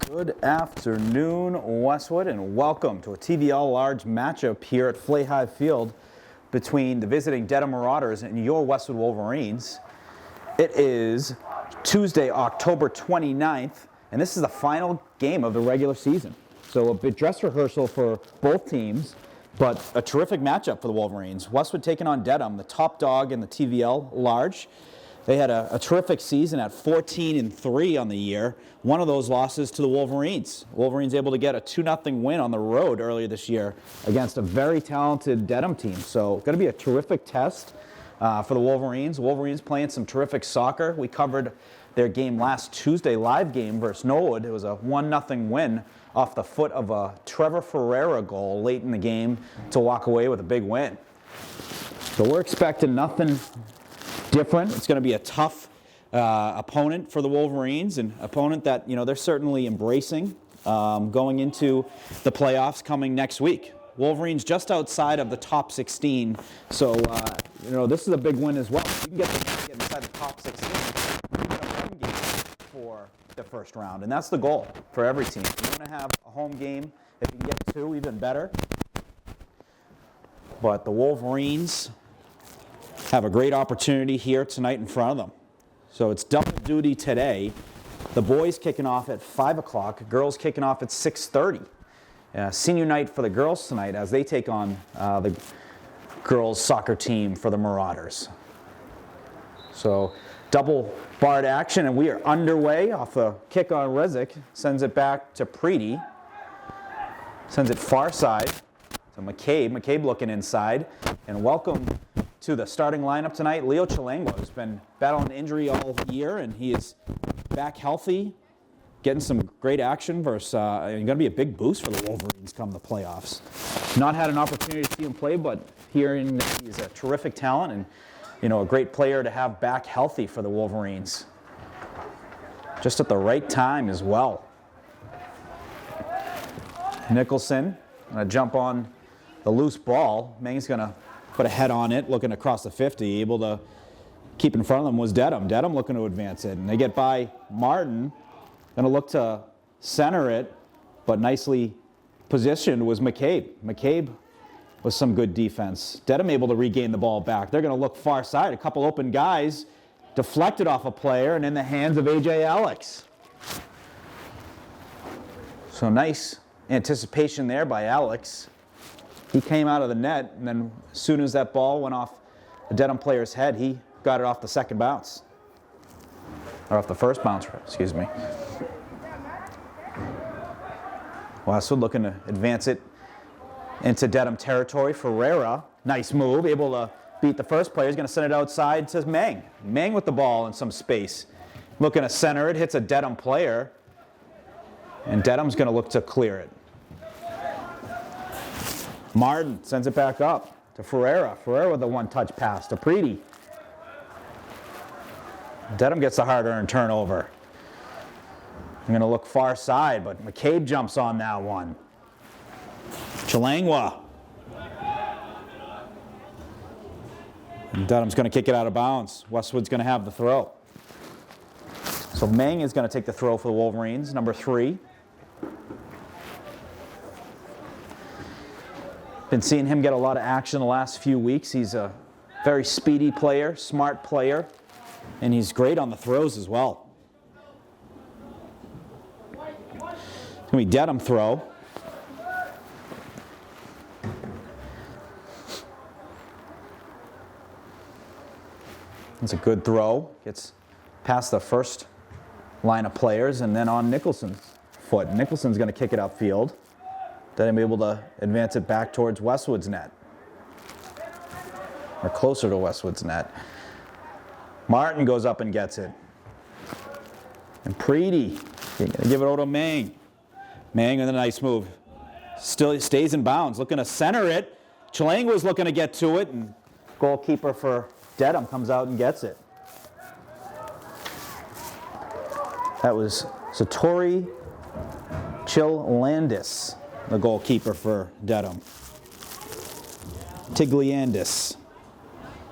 Good afternoon, Westwood, and welcome to a TVL large matchup here at Flay High Field between the visiting Dedham Marauders and your Westwood Wolverines. It is Tuesday, October 29th, and this is the final game of the regular season. So a bit dress rehearsal for both teams, but a terrific matchup for the Wolverines. Westwood taking on Dedham, the top dog in the TVL large. They had a terrific season at 14-3 on the year. One of those losses to the Wolverines. Wolverines able to get a 2-0 win on the road earlier this year against a very talented Dedham team. So going to be a terrific test for the Wolverines. Wolverines playing some terrific soccer. We covered their game last Tuesday, live game versus Norwood. It was a 1-0 win off the foot of a Trevor Ferreira goal late in the game to walk away with a big win. So we're expecting nothing different. It's going to be a tough opponent for the Wolverines, an opponent that they're certainly embracing going into the playoffs coming next week. Wolverines just outside of the top 16, so this is a big win as well. If you can get inside the top 16, you get a home game for the first round, and that's the goal for every team. You want to have a home game. If you can get two, even better. But the Wolverines have a great opportunity here tonight in front of them. So it's double duty today. The boys kicking off at 5 o'clock, girls kicking off at 6:30. Senior night for the girls tonight as they take on the girls soccer team for the Marauders. So double barred action, and we are underway off the kick on Rezic. Sends it back to Preety. Sends it far side to McCabe. McCabe looking inside. And welcome to the starting lineup tonight. Leo Chalangwa has been battling injury all year, and he is back healthy, getting some great action versus going to be a big boost for the Wolverines come the playoffs. Not had an opportunity to see him play, but hearing that he's a terrific talent and a great player to have back healthy for the Wolverines. Just at the right time as well. Nicholson going to jump on the loose ball. Mang's going to put a head on it, looking across the 50. Able to keep in front of them was Dedham. Dedham looking to advance it. And they get by Martin. Going to look to center it, but nicely positioned was McCabe. McCabe with some good defense. Dedham able to regain the ball back. They're going to look far side. A couple open guys. Deflected off a player and in the hands of A.J. Alex. So nice anticipation there by Alex. He came out of the net, and then as soon as that ball went off the Dedham player's head, he got it off the second bounce. Or off the first bounce, excuse me. Westwood looking to advance it into Dedham territory. Ferreira, nice move, able to beat the first player. He's going to send it outside to Mang. Mang with the ball in some space. Looking to center it, hits a Dedham player. And Dedham's going to look to clear it. Martin sends it back up to Ferreira. Ferreira with the one-touch pass to Preety. Dedham gets the hard-earned turnover. I'm going to look far side, but McCabe jumps on that one. Chalangwa. And Dedham's going to kick it out of bounds. Westwood's going to have the throw. So Mang is going to take the throw for the Wolverines, number 3. Been seeing him get a lot of action the last few weeks. He's a very speedy player, smart player, and he's great on the throws as well. It's going to be Dedham throw. It's a good throw. Gets past the first line of players and then on Nicholson's foot. Nicholson's going to kick it upfield. Then I'm able to advance it back towards Westwood's net. Or closer to Westwood's net. Martin goes up and gets it. And Preety, going to give it over to Mang. Mang with a nice move. Still stays in bounds, looking to center it. Chalangwa's looking to get to it, and goalkeeper for Dedham comes out and gets it. That was Satori Chilandis, the goalkeeper for Dedham. Tigliandis,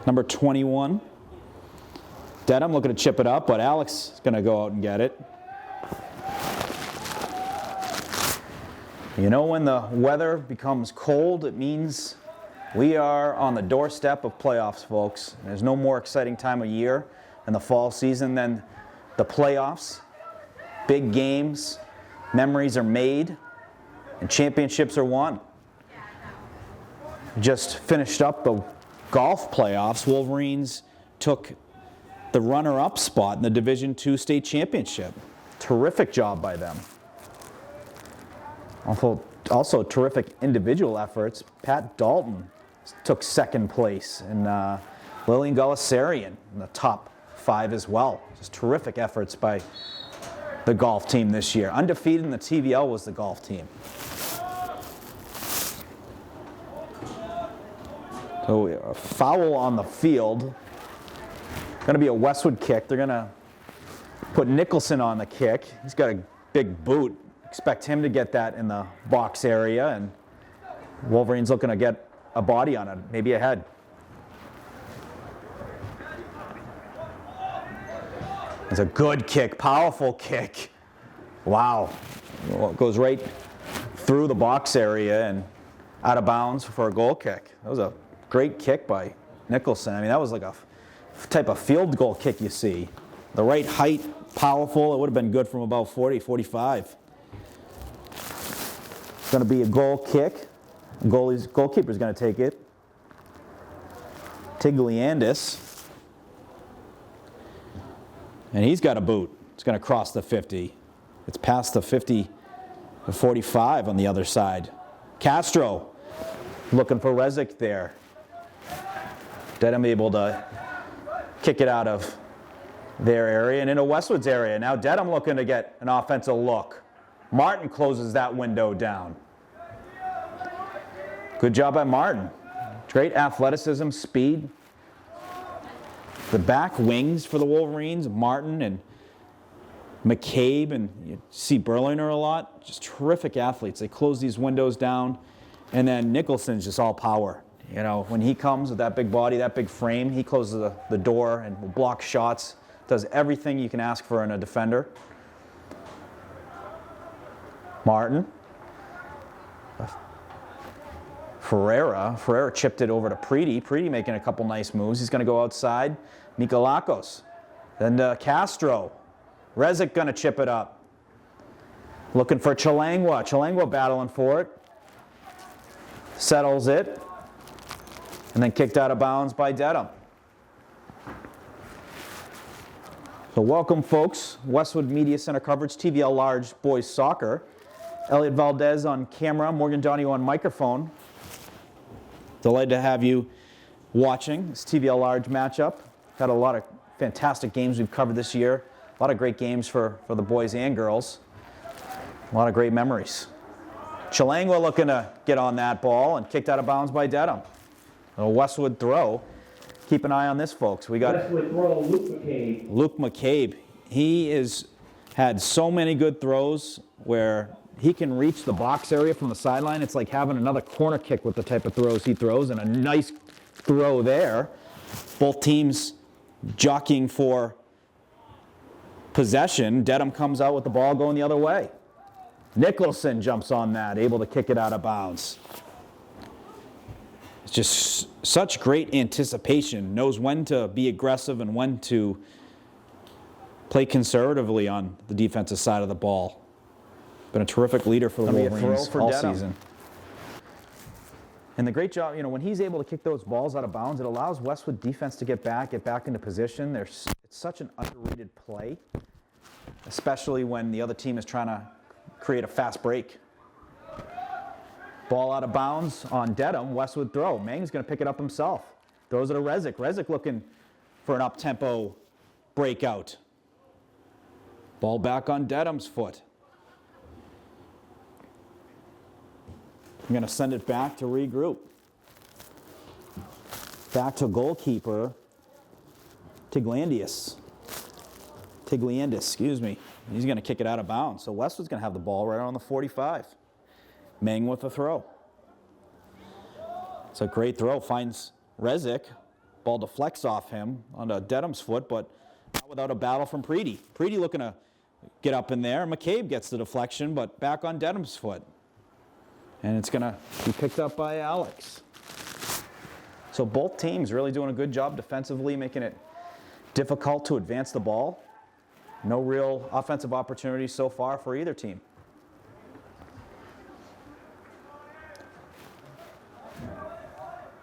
number 21. Dedham looking to chip it up, but Alex is going to go out and get it. You know, when the weather becomes cold, it means we are on the doorstep of playoffs, folks. There's no more exciting time of year in the fall season than the playoffs. Big games, memories are made, and championships are won. Just finished up the golf playoffs. Wolverines took the runner-up spot in the Division II state championship. Terrific job by them. Also terrific individual efforts. Pat Dalton took second place, and Lillian Gullisarian in the top 5 as well. Just terrific efforts by the golf team this year. Undefeated in the TVL was the golf team. So a foul on the field. Going to be a Westwood kick. They're going to put Nicholson on the kick. He's got a big boot. Expect him to get that in the box area, and Wolverines looking to get a body on it, maybe a head. It's a good kick, powerful kick. Wow. Well, it goes right through the box area and out of bounds for a goal kick. That was a great kick by Nicholson. I mean, that was like a type of field goal kick you see. The right height, powerful. It would have been good from about 40, 45. It's going to be a goal kick. Goalkeeper's going to take it. Tigliandis. And he's got a boot. It's going to cross the 50. It's past the 50 to 45 on the other side. Castro looking for Rezic there. Dedham able to kick it out of their area and into Westwood's area. Now Dedham looking to get an offensive look. Martin closes that window down. Good job by Martin. Great athleticism, speed. The back wings for the Wolverines, Martin and McCabe, and you see Berliner a lot. Just terrific athletes. They close these windows down. And then Nicholson's just all power. You know, when he comes with that big body, that big frame, he closes the door and will block shots. Does everything you can ask for in a defender. Martin. Ferreira chipped it over to Preety. Preety making a couple nice moves. He's going to go outside. Mikolakos. Then to Castro. Rezic going to chip it up. Looking for Chalangwa. Chalangwa battling for it. Settles it. And then kicked out of bounds by Dedham. So welcome, folks. Westwood Media Center coverage, TVL Large Boys Soccer. Elliot Valdez on camera, Morgan Donahue on microphone. Delighted to have you watching this TVL Large matchup. Had a lot of fantastic games we've covered this year. A lot of great games for the boys and girls. A lot of great memories. Chalangwa looking to get on that ball and kicked out of bounds by Dedham. A Westwood throw. Keep an eye on this, folks. We got Westwood throw, Luke McCabe. Luke McCabe. He has had so many good throws where he can reach the box area from the sideline. It's like having another corner kick with the type of throws he throws, and a nice throw there. Both teams jockeying for possession. Dedham comes out with the ball going the other way. Nicholson jumps on that, able to kick it out of bounds. It's just such great anticipation. Knows when to be aggressive and when to play conservatively on the defensive side of the ball. Been a terrific leader for the Wolverines all season. And the great job, you know, when he's able to kick those balls out of bounds, it allows Westwood defense to get back into position. It's such an underrated play, especially when the other team is trying to create a fast break. Ball out of bounds on Dedham, Westwood throw. Mang's going to pick it up himself. Throws it to Rezic. Rezic looking for an up-tempo breakout. Ball back on Dedham's foot. I'm going to send it back to regroup. Back to goalkeeper Tigliandis, excuse me. He's going to kick it out of bounds. So Westwood's going to have the ball right on the 45. Mang with the throw. It's a great throw. Finds Rezic. Ball deflects off him onto Dedham's foot, but not without a battle from Preety. Preety looking to get up in there. McCabe gets the deflection, but back on Dedham's foot. And it's going to be picked up by Alex. So both teams really doing a good job defensively, making it difficult to advance the ball. No real offensive opportunities so far for either team.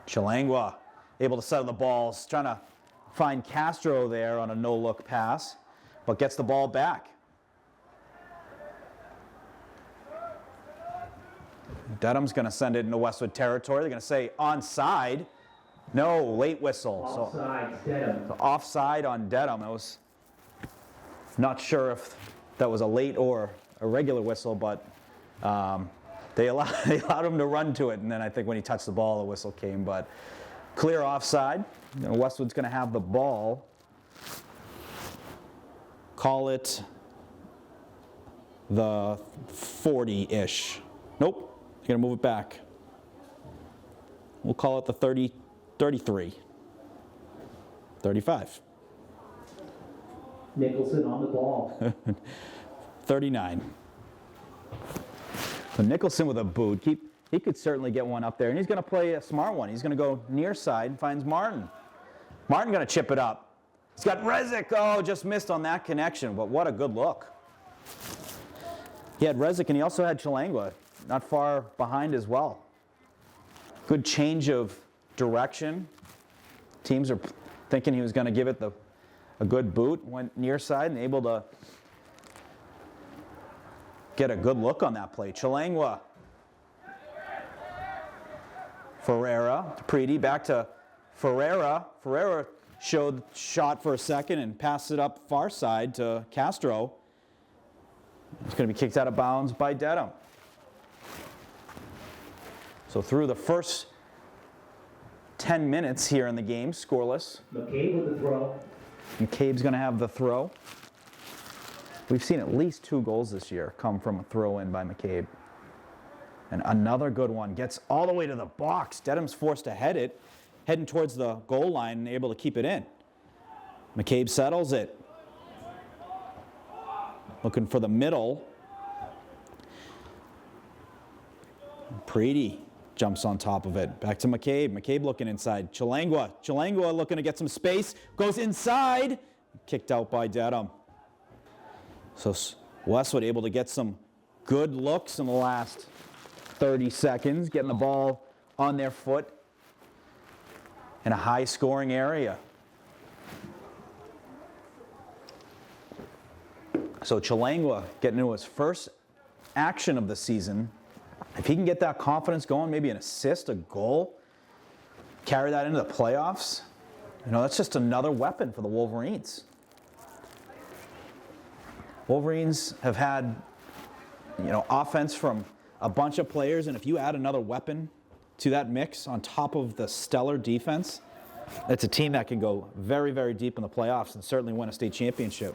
Chilangwa able to settle the balls, trying to find Castro there on a no-look pass, but gets the ball back. Dedham's going to send it into Westwood territory. They're going to say onside. No, late whistle. Offside, Dedham. So offside on Dedham. I was not sure if that was a late or a regular whistle, but they allowed him to run to it, and then I think when he touched the ball, the whistle came. But clear offside. You know, Westwood's going to have the ball. Call it the 40-ish. Nope. They're going to move it back. We'll call it the 30, 33. 35. Nicholson on the ball. 39. So Nicholson with a boot. He could certainly get one up there, and he's going to play a smart one. He's going to go near side and finds Martin. Martin going to chip it up. He's got Rezic. Oh, just missed on that connection, but what a good look. He had Rezic, and he also had Chilangwa not far behind as well. Good change of direction. Teams are thinking he was going to give it a good boot. Went near side and able to get a good look on that play. Chilangwa. Ferreira. Preedy back to Ferreira. Ferreira showed shot for a second and passed it up far side to Castro. It's going to be kicked out of bounds by Dedham. So through the first 10 minutes here in the game, scoreless. McCabe with the throw. McCabe's going to have the throw. We've seen at least 2 goals this year come from a throw-in by McCabe. And another good one. Gets all the way to the box. Dedham's forced to head it, heading towards the goal line and able to keep it in. McCabe settles it. Looking for the middle. Preedy jumps on top of it. Back to McCabe. McCabe looking inside. Chilangwa. Chilangwa looking to get some space. Goes inside. Kicked out by Dedham. So Westwood able to get some good looks in the last 30 seconds. Getting the ball on their foot in a high-scoring area. So Chilangwa getting into his first action of the season. If he can get that confidence going, maybe an assist, a goal, carry that into the playoffs, you know, that's just another weapon for the Wolverines. Wolverines have had, you know, offense from a bunch of players, and if you add another weapon to that mix on top of the stellar defense, it's a team that can go very, very deep in the playoffs and certainly win a state championship.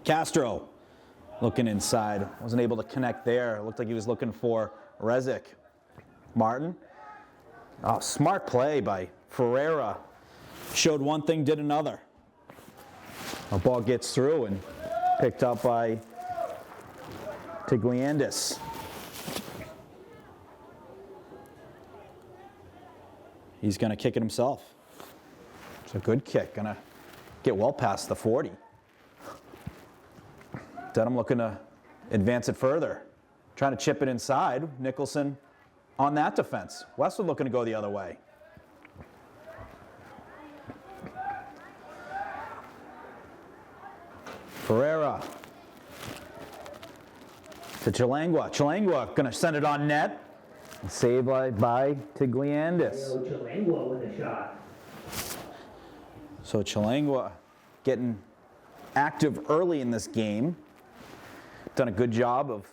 Castro looking inside. Wasn't able to connect there. It looked like he was looking for Rezic. Martin. Oh, smart play by Ferreira. Showed one thing, did another. The ball gets through and picked up by Tigliandis. He's going to kick it himself. It's a good kick. Going to get well past the 40. Dedham looking to advance it further. Trying to chip it inside. Nicholson on that defense. Westwood looking to go the other way. Ferreira to Chilangwa. Chilangwa going to send it on net. Saved by Tigliandis. Chilangwa with a shot. So Chilangwa getting active early in this game. Done a good job of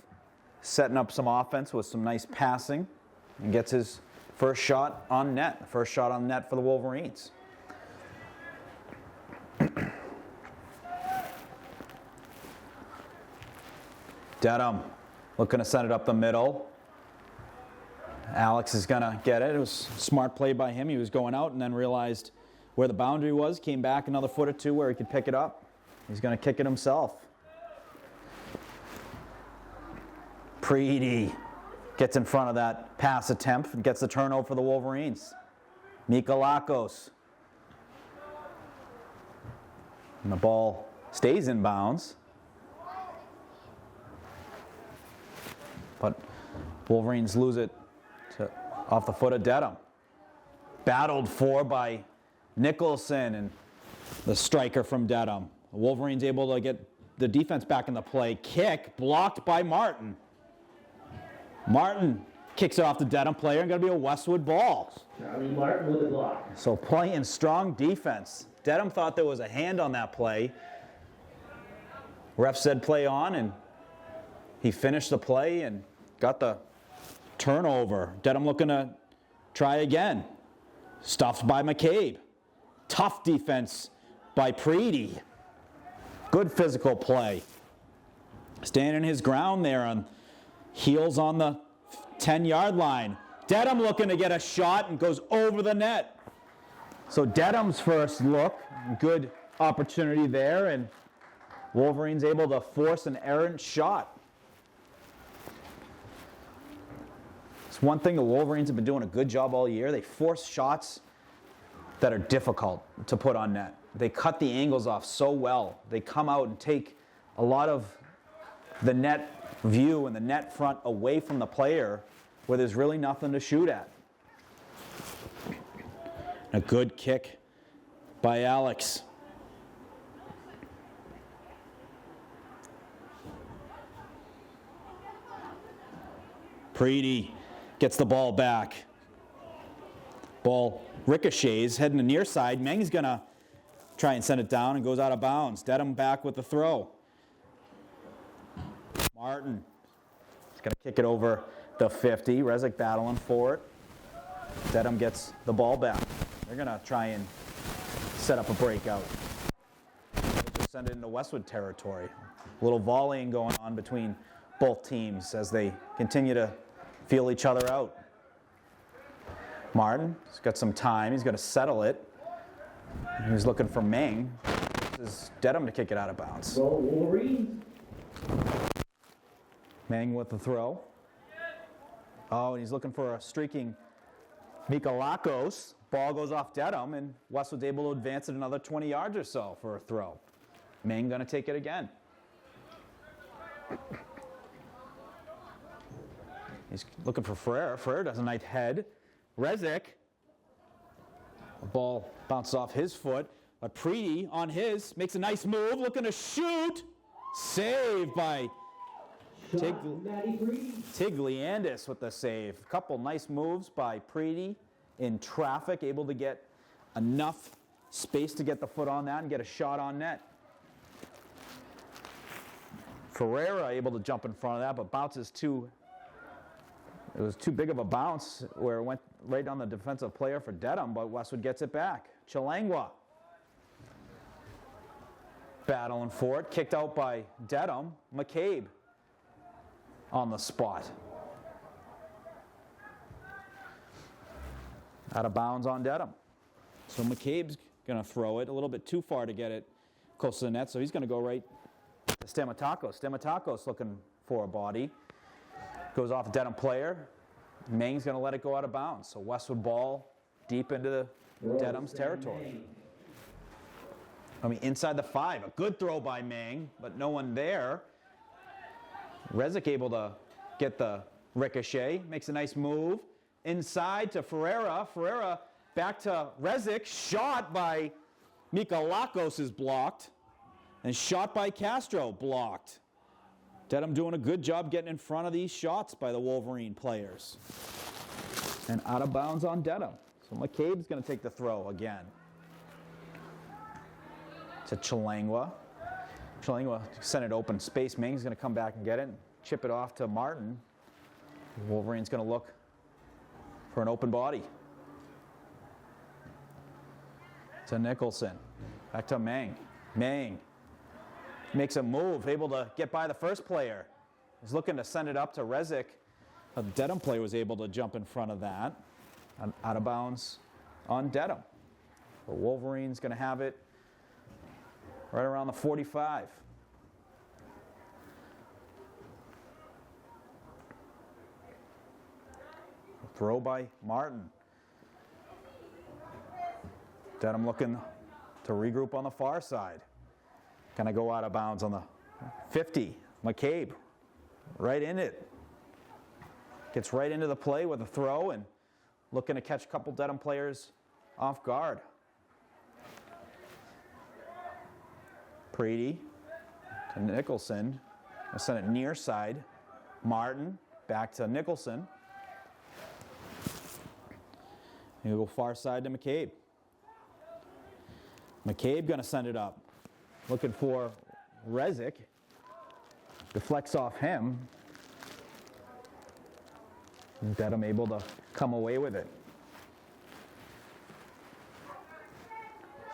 setting up some offense with some nice passing and gets his first shot on net. First shot on net for the Wolverines. Dedham looking to send it up the middle. Alex is going to get it. It was a smart play by him. He was going out and then realized where the boundary was, came back another foot or two where he could pick it up. He's going to kick it himself. Preedy gets in front of that pass attempt and gets the turnover for the Wolverines. Mikalakos. And the ball stays in bounds. But Wolverines lose it off the foot of Dedham. Battled for by Nicholson and the striker from Dedham. The Wolverines able to get the defense back in the play. Kick blocked by Martin. Martin kicks it off the Dedham player and going to be a Westwood ball. Charlie Martin with the block. So playing strong defense. Dedham thought there was a hand on that play. Ref said play on, and he finished the play and got the turnover. Dedham looking to try again. Stuffed by McCabe. Tough defense by Preedy. Good physical play. Standing his ground there on heels on the 10-yard line. Dedham looking to get a shot and goes over the net. So Dedham's first look, good opportunity there, and Wolverines able to force an errant shot. It's one thing the Wolverines have been doing a good job all year. They force shots that are difficult to put on net. They cut the angles off so well. They come out and take a lot of the net view and the net front away from the player where there's really nothing to shoot at. A good kick by Alex. Preedy gets the ball back. Ball ricochets, heading to near side. Meng's going to try and send it down and goes out of bounds. Dedham back with the throw. Martin is going to kick it over the 50. Rezic battling for it. Dedham gets the ball back. They're going to try and set up a breakout. Just send it into Westwood territory. A little volleying going on between both teams as they continue to feel each other out. Martin has got some time. He's going to settle it. He's looking for Meng. This is Dedham to kick it out of bounds. Go Wolverines. Meng with the throw. Oh, and he's looking for a streaking Mikalakos. Ball goes off Dedham, and Westwood's able to advance it another 20 yards or so for a throw. Meng going to take it again. He's looking for Ferrer. Ferrer does a nice head. Rezic. The ball bounces off his foot. But Preedy on his makes a nice move, looking to shoot. Saved by Tigliandis with the save. A couple nice moves by Preedy in traffic, able to get enough space to get the foot on that and get a shot on net. Ferreira able to jump in front of that, but bounces too. It was too big of a bounce where it went right on the defensive player for Dedham, but Westwood gets it back. Chalangwa battling for it, kicked out by Dedham. McCabe on the spot. Out of bounds on Dedham. So McCabe's going to throw it a little bit too far to get it close to the net, so he's going to go right to Stamatakos. Stamatakos looking for a body. Goes off a Dedham player. Meng's going to let it go out of bounds. So Westwood ball deep into Dedham's territory. I mean, inside the 5. A good throw by Meng, but no one there. Rezic able to get the ricochet. Makes a nice move. Inside to Ferreira. Ferreira back to Rezic. Shot by Mikalakos is blocked. And shot by Castro blocked. Dedham doing a good job getting in front of these shots by the Wolverine players. And out of bounds on Dedham. So McCabe's going to take the throw again. To Chalangwa. Chalangwa sent it open space. Meng's going to come back and get it. Chip it off to Martin. Wolverine's going to look for an open body. To Nicholson. Back to Meng. Meng makes a move, able to get by the first player. He's looking to send it up to Rezic. The Dedham player was able to jump in front of that. Out of bounds on Dedham. The Wolverine's going to have it right around the 45. throw by Martin. Dedham looking to regroup on the far side. Gonna go out of bounds on the 50. McCabe, right in it. Gets right into the play with a throw and looking to catch a couple Dedham players off guard. Preedy to Nicholson. I'll send it near side. Martin back to Nicholson. He'll go far side to McCabe. McCabe gonna send it up. Looking for Rezick. Deflects off him. Dedham able to come away with it.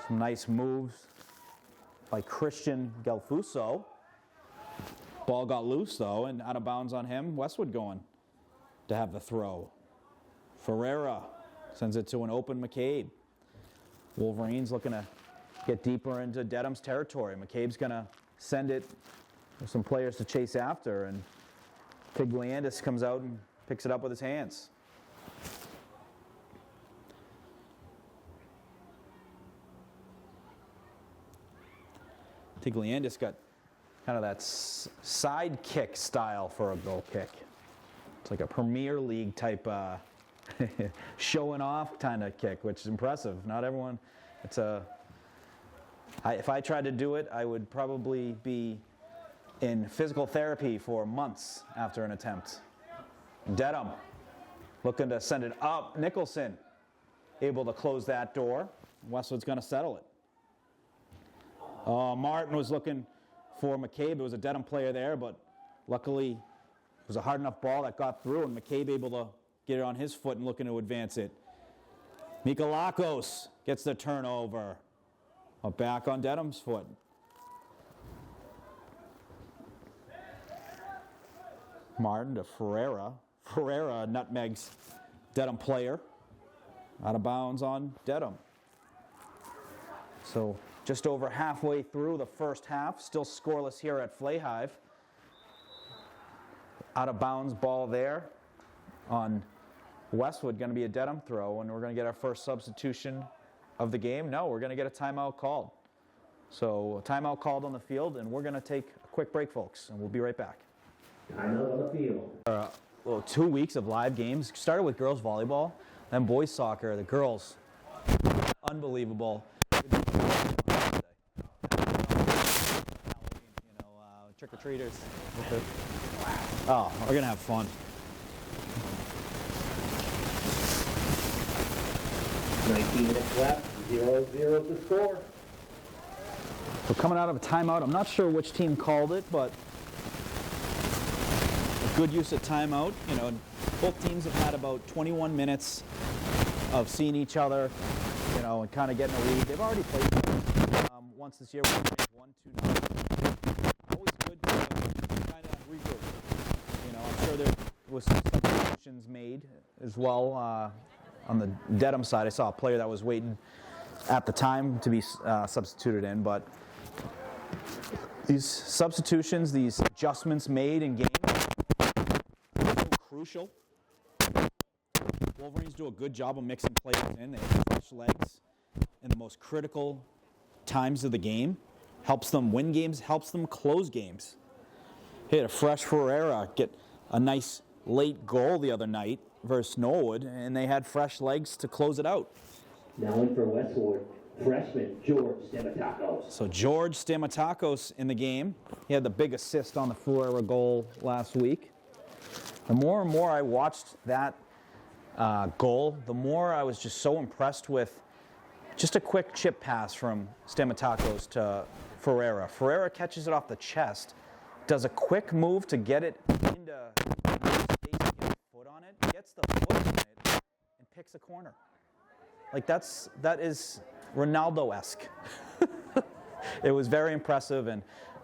Some nice moves by Christian Gelfuso. Ball got loose though, and out of bounds on him. Westwood going to have the throw. Ferreira sends it to an open McCabe. Wolverines looking to get deeper into Dedham's territory. McCabe's gonna send it with some players to chase after, and Tigliandis comes out and picks it up with his hands. Tigliandis got kind of that side kick style for a goal kick. It's like a Premier League type showing off kind of kick, which is impressive. Not everyone, it's if I tried to do it, I would probably be in physical therapy for months after an attempt. Dedham looking to send it up. Nicholson able to close that door. Westwood's going to settle it. Martin was looking for McCabe. It was a Dedham player there, but luckily it was a hard enough ball that got through, and McCabe able to get it on his foot and looking to advance it. Mikalakos gets the turnover. Back on Dedham's foot. Martin to Ferreira. Ferreira nutmegs Dedham player. Out of bounds on Dedham. So just over halfway through the first half. Still scoreless here at Flayhive. Out of bounds ball there on Westwood. Going to be a Dedham throw, and we're going to get our first substitution of the game. No, we're going to get a timeout called. So a timeout called on the field, and we're going to take a quick break, folks, and we'll be right back. Timeout on the field. Well, 2 weeks of live games. Started with girls volleyball, then boys soccer. The girls, unbelievable. Trick-or-treaters. Oh, we're going to have fun. 19 minutes left, 0-0 to score. We're coming out of a timeout. I'm not sure which team called it, but a good use of timeout. You know, both teams have had about 21 minutes of seeing each other, you know, and kind of getting a lead. They've already played once this year. We're 1-2. Always good to kind of regroup. You know, I'm sure there was some substitutions made as well. On the Dedham side, I saw a player that was waiting at the time to be substituted in, but these substitutions, these adjustments made in games are so crucial. Wolverines do a good job of mixing players in. They have fresh legs in the most critical times of the game. Helps them win games, helps them close games. Hit a fresh Ferreira, get a nice late goal the other night versus Norwood, and they had fresh legs to close it out. Now in for Westwood, freshman George Stamatakos. So George Stamatakos in the game. He had the big assist on the Ferreira goal last week. The more and more I watched that goal, the more I was just so impressed with just a quick chip pass from Stamatakos to Ferreira. Ferreira catches it off the chest, does a quick move to get it into space, get a foot on it, gets the foot on it, and picks a corner. Like that is Ronaldo-esque. It was very impressive, and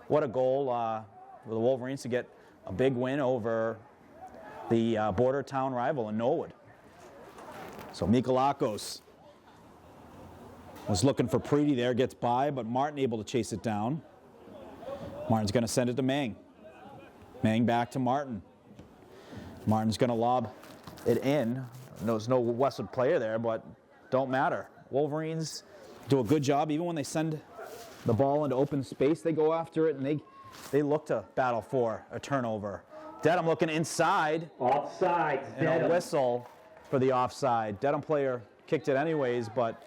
what a goal for the Wolverines to get a big win over the border town rival in Norwood. So Mikalakos was looking for Preedy there, gets by, but Martin able to chase it down. Martin's going to send it to Mang. Mang back to Martin. Martin's going to lob it in. There's no Westwood player there, but don't matter. Wolverines do a good job. Even when they send the ball into open space, they go after it, and they look to battle for a turnover. Dedham looking inside. Offside. And a whistle for the offside. Dedham player kicked it anyways, but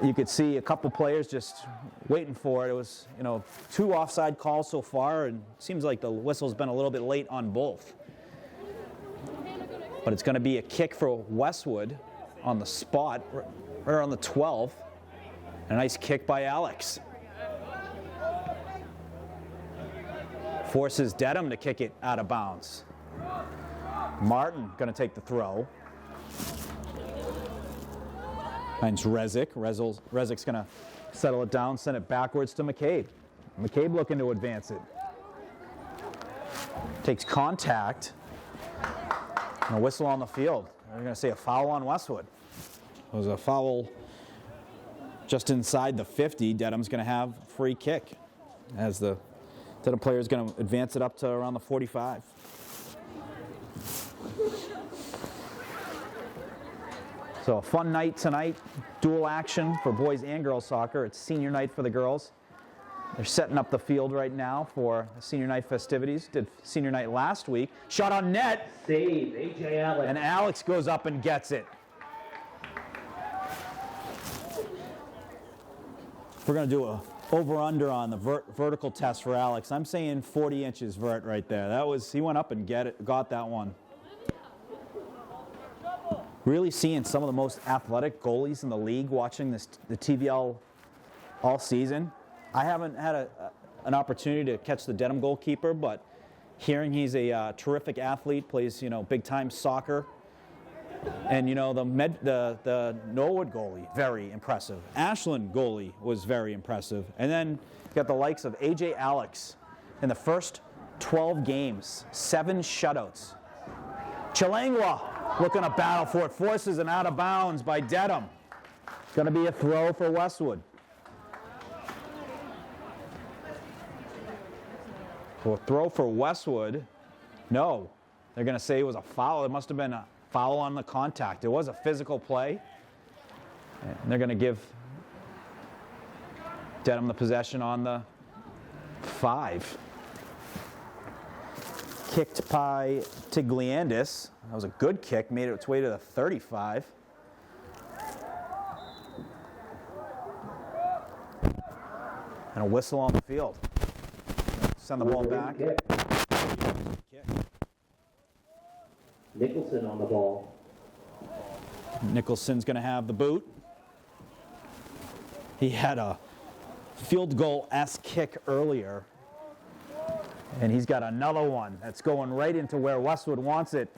you could see a couple players just waiting for it. It was, 2 offside calls so far, and it seems like the whistle's been a little bit late on both. But it's going to be a kick for Westwood on the spot, right on the 12. A nice kick by Alex. Forces Dedham to kick it out of bounds. Martin going to take the throw. Finds Rezic. Rezic's going to settle it down, send it backwards to McCabe. McCabe looking to advance it. Takes contact. And a whistle on the field. They're going to say a foul on Westwood. It was a foul just inside the 50. Dedham's going to have a free kick as the Dedham player is going to advance it up to around the 45. So a fun night tonight, dual action for boys and girls soccer. It's senior night for the girls. They're setting up the field right now for the senior night festivities. Did senior night last week. Shot on net. Save, A.J. Alex. And Alex goes up and gets it. We're going to do a over-under on the vertical test for Alex. I'm saying 40 inches vert right there. He went up and got that one. Really seeing some of the most athletic goalies in the league watching the TVL all season. I haven't had an opportunity to catch the Dedham goalkeeper, but hearing he's a terrific athlete, plays big-time soccer. And the Norwood goalie, very impressive. Ashland goalie was very impressive. And then you got the likes of A.J. Alex in the first 12 games, 7 shutouts. Chilangwa looking to battle for it, forces an out of bounds by Dedham. It's going to be a throw for Westwood. So a throw for Westwood. No, they're going to say it was a foul. It must have been a foul on the contact. It was a physical play. And they're going to give Dedham the possession on the 5. Kicked by Tigliandis. That was a good kick, made its way to the 35. And a whistle on the field. Send the ball back. Kick. Nicholson on the ball. Nicholson's going to have the boot. He had a field goal-esque kick earlier. And he's got another one that's going right into where Westwood wants it.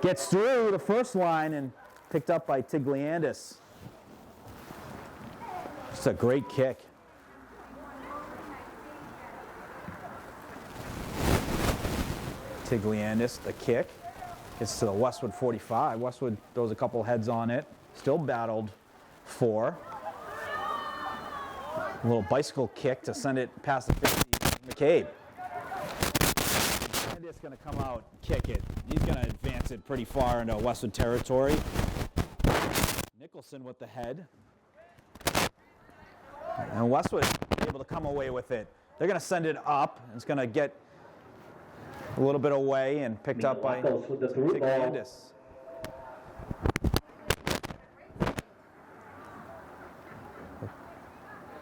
Gets through the first line and picked up by Tigliandis. It's a great kick. Tigliandis, the kick. Gets to the Westwood 45. Westwood throws a couple heads on it. Still battled for. A little bicycle kick to send it past the 50. McCabe. Tigliandis going to come out and kick it. He's going to advance it pretty far into Westwood territory. Nicholson with the head. And Westwood able to come away with it. They're going to send it up. It's going to get a little bit away and picked up by Tigliandis.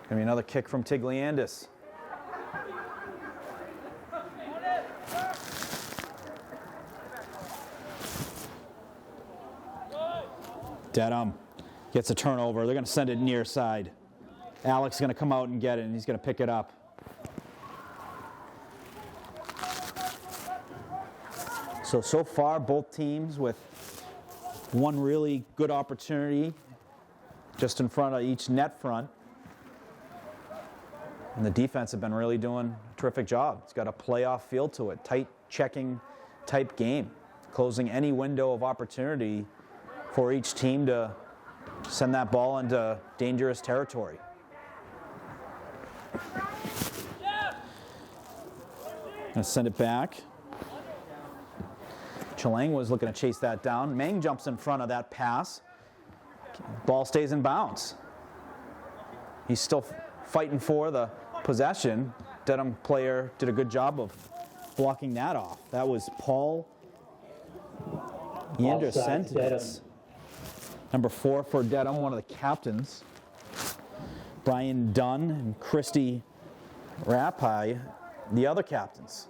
Gonna be another kick from Tigliandis. Dedham gets a turnover. They're gonna send it near side. Alex is gonna come out and get it, and he's gonna pick it up. So far, both teams with one really good opportunity just in front of each net front. And the defense have been really doing a terrific job. It's got a playoff feel to it, tight checking type game, closing any window of opportunity for each team to send that ball into dangerous territory. Gonna send it back. Chilang was looking to chase that down. Meng jumps in front of that pass. Ball stays in bounds. He's still fighting for the possession. Dedham player did a good job of blocking that off. That was Paul Yandersentitz, number 4 for Dedham, one of the captains. Brian Dunn and Christy Rapai, the other captains.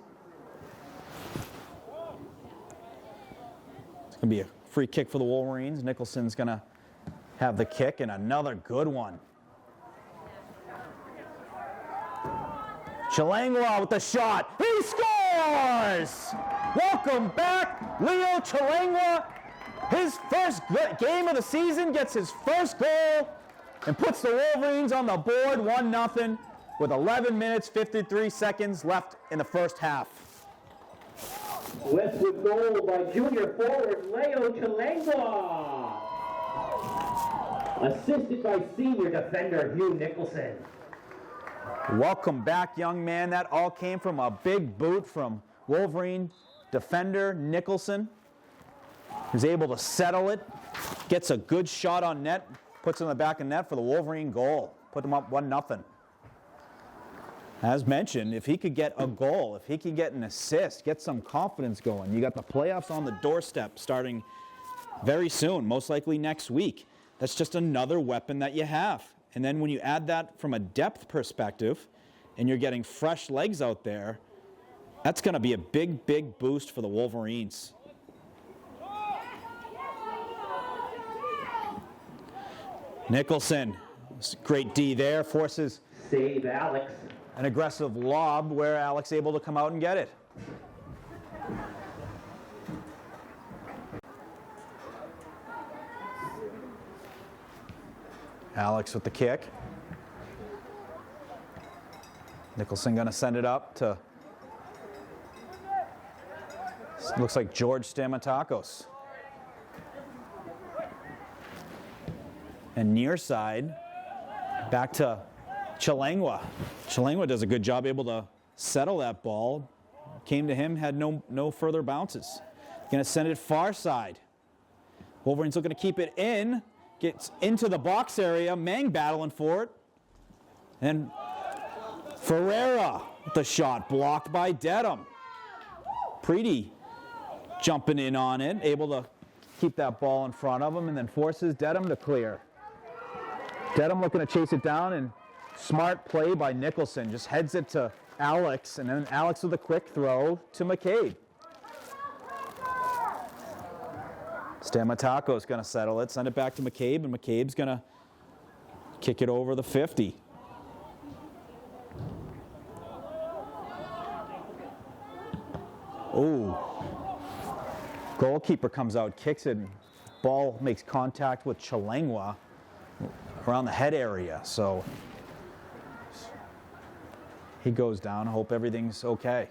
It's going to be a free kick for the Wolverines. Nicholson's going to have the kick, and another good one. Chalangwa with the shot. He scores! Welcome back, Leo Chalangwa. His first game of the season, gets his first goal and puts the Wolverines on the board 1-0 with 11 minutes, 53 seconds left in the first half. Westwood goal by junior forward Leo Chalangwa. Assisted by senior defender Hugh Nicholson. Welcome back, young man. That all came from a big boot from Wolverine defender Nicholson. He's able to settle it, gets a good shot on net, puts it in the back of net for the Wolverine goal. Put them up 1-0. As mentioned, if he could get a goal, if he could get an assist, get some confidence going. You got the playoffs on the doorstep starting very soon, most likely next week. That's just another weapon that you have. And then when you add that from a depth perspective and you're getting fresh legs out there, that's going to be a big, big boost for the Wolverines. Nicholson, great D there, forces Save Alex. an aggressive lob where Alex able to come out and get it. Alex with the kick. Nicholson going to send it up to, looks like George Stamatakos. And near side, back to Chalangwa. Chalangwa does a good job able to settle that ball. Came to him, had no further bounces. Going to send it far side. Wolverines looking to keep it in. Gets into the box area. Meng battling for it. And Ferreira with the shot blocked by Dedham. Preety jumping in on it, able to keep that ball in front of him and then forces Dedham to clear. Dedham looking to chase it down, and smart play by Nicholson. Just heads it to Alex, and then Alex with a quick throw to McCabe. Stamatakos is going to settle it, send it back to McCabe, and McCabe's going to kick it over the 50. Oh. Goalkeeper comes out, kicks it, and ball makes contact with Chalangwa around the head area. So he goes down. I hope everything's okay.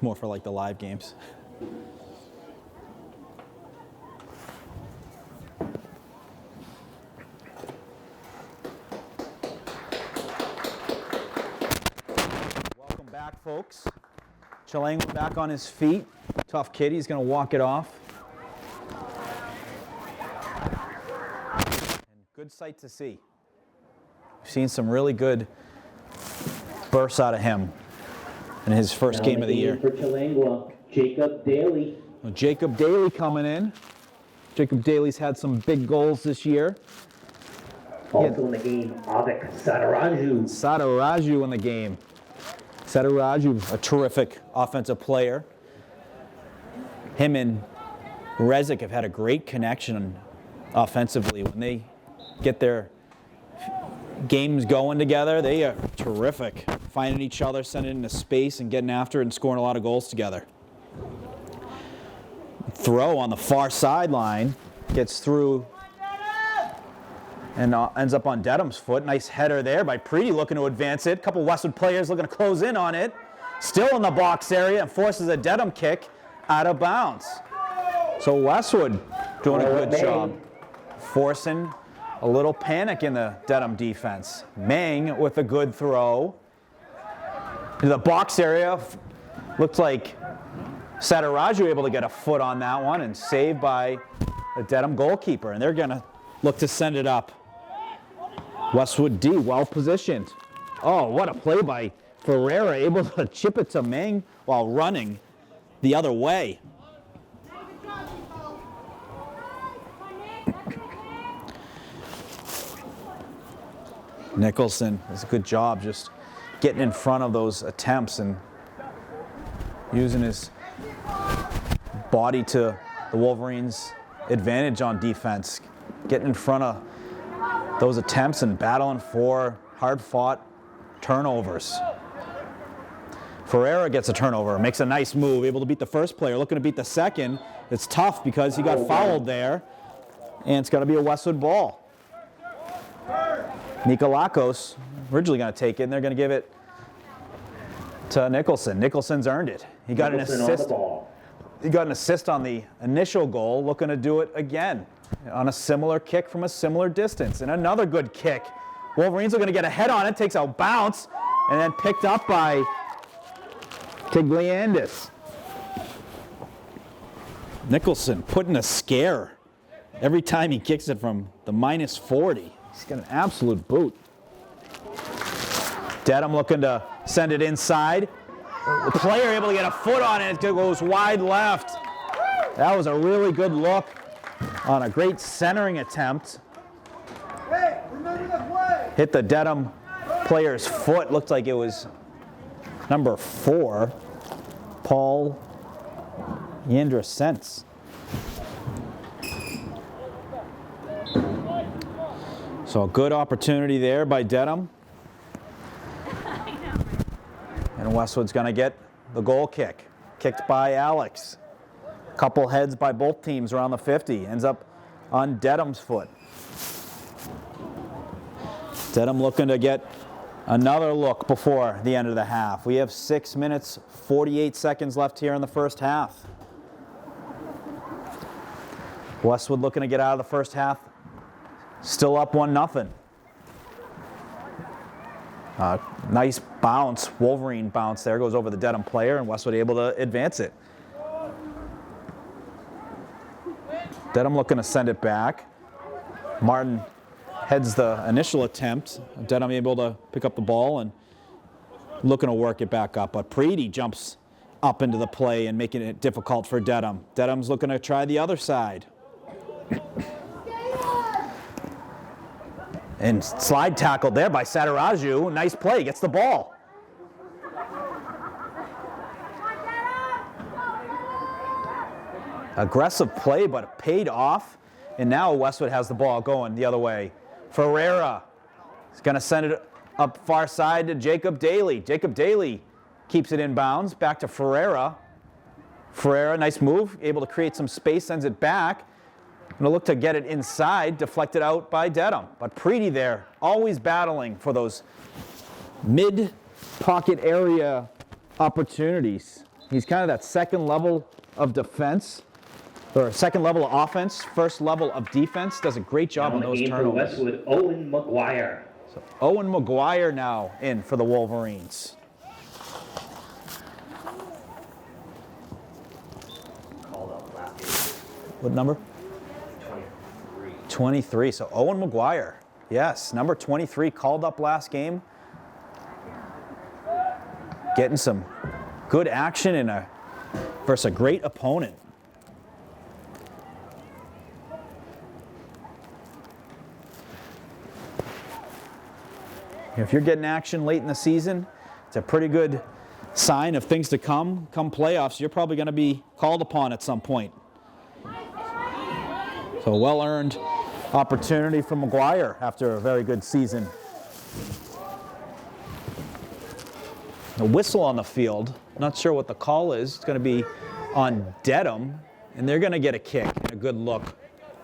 More for like the live games. Welcome back, folks. Chalangwa back on his feet. Tough kid. He's going to walk it off. And good sight to see. We've seen some really good bursts out of him in his first game of the year. For Chalangwa, Jacob Daly. Well, Jacob Daly coming in. Jacob Daly's had some big goals this year. Also in the game, Avik Sadaraju. Sadaraju in the game. Sadaraju, a terrific offensive player. Him and Rezik have had a great connection offensively. When they get their games going together, they are terrific. Finding each other, sending it into space, and getting after it and scoring a lot of goals together. Throw on the far sideline, gets through and ends up on Dedham's foot. Nice header there by Preety looking to advance it. A couple Westwood players looking to close in on it. Still in the box area and forces a Dedham kick out of bounds. So Westwood doing a good job forcing a little panic in the Dedham defense. Mang with a good throw. In the box area, looked like Sataraju able to get a foot on that one and saved by the Dedham goalkeeper. And they're going to look to send it up. Westwood D, well positioned. Oh, what a play by Ferreira, able to chip it to Mang while running the other way. Nicholson does a good job just getting in front of those attempts and using his body to the Wolverines' advantage on defense. Getting in front of those attempts and battling for hard-fought turnovers. Ferreira gets a turnover, makes a nice move, able to beat the first player, looking to beat the second. It's tough because he got fouled there, and it's going to be a Westwood ball. Nikolakos originally going to take it, and they're going to give it to Nicholson. Nicholson's earned it. He got an assist. He got an assist on the initial goal, looking to do it again on a similar kick from a similar distance. And another good kick. Wolverines are going to get a head on it, takes a bounce, and then picked up by Tigliandis. Nicholson putting a scare every time he kicks it from the -40. He's got an absolute boot. Dedham looking to send it inside. The player able to get a foot on it. It goes wide left. That was a really good look on a great centering attempt. Hey, remember the play. Hit the Dedham player's foot. Looked like it was number 4, Paul Yandrasens. So a good opportunity there by Dedham. And Westwood's going to get the goal kick. Kicked by Alex. Couple heads by both teams around the 50. Ends up on Dedham's foot. Dedham looking to get another look before the end of the half. We have 6 minutes, 48 seconds left here in the first half. Westwood looking to get out of the first half. Still up 1-0. Nice bounce, Wolverine bounce there, goes over the Dedham player, and Westwood able to advance it. Dedham looking to send it back. Martin heads the initial attempt. Dedham able to pick up the ball and looking to work it back up. But Preedy jumps up into the play and making it difficult for Dedham. Dedham's looking to try the other side. And slide tackled there by Sataraju. Nice play, gets the ball. Aggressive play, but it paid off. And now Westwood has the ball going the other way. Ferreira is going to send it up far side to Jacob Daly. Jacob Daly keeps it in bounds. Back to Ferreira. Ferreira, nice move, able to create some space, sends it back. Going to look to get it inside, deflected out by Dedham. But Preedy there, always battling for those mid-pocket area opportunities. He's kind of that second level of defense, or second level of offense, first level of defense. Does a great job on those turnovers. Westwood, Owen McGuire. So Owen McGuire now in for the Wolverines. Called up last game. What number? 23. So Owen McGuire, yes, number 23, called up last game. Getting some good action versus a great opponent. If you're getting action late in the season, it's a pretty good sign of things to come. Come playoffs, you're probably going to be called upon at some point. So well-earned opportunity for McGuire after a very good season. The whistle on the field, not sure what the call is. It's going to be on Dedham, and they're going to get a kick and a good look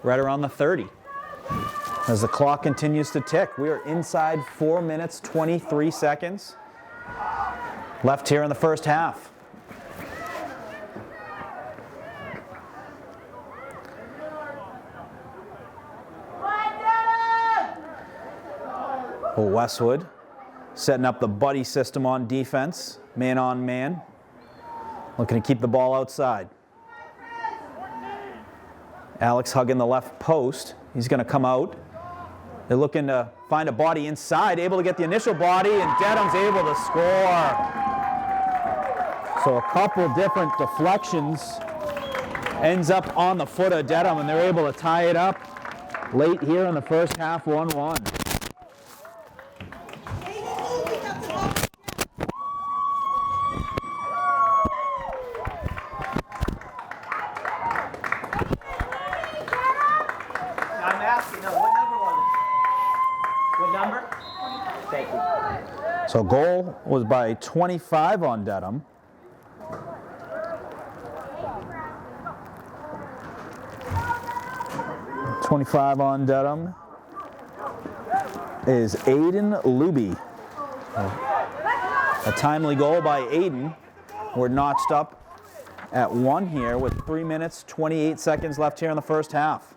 right around the 30. As the clock continues to tick, we are inside 4 minutes, 23 seconds left here in the first half. Westwood setting up the buddy system on defense, man on man. Looking to keep the ball outside. Alex hugging the left post. He's going to come out. They're looking to find a body inside, able to get the initial body, and Dedham's able to score. So a couple different deflections ends up on the foot of Dedham, and they're able to tie it up late here in the first half, 1-1. I'm asking, no, what number was it? What number? Thank you. So goal was by 25 on Dedham. .25 on Dedham is Aiden Luby. A timely goal by Aiden. We're notched up at 1 here with 3 minutes, 28 seconds left here in the first half.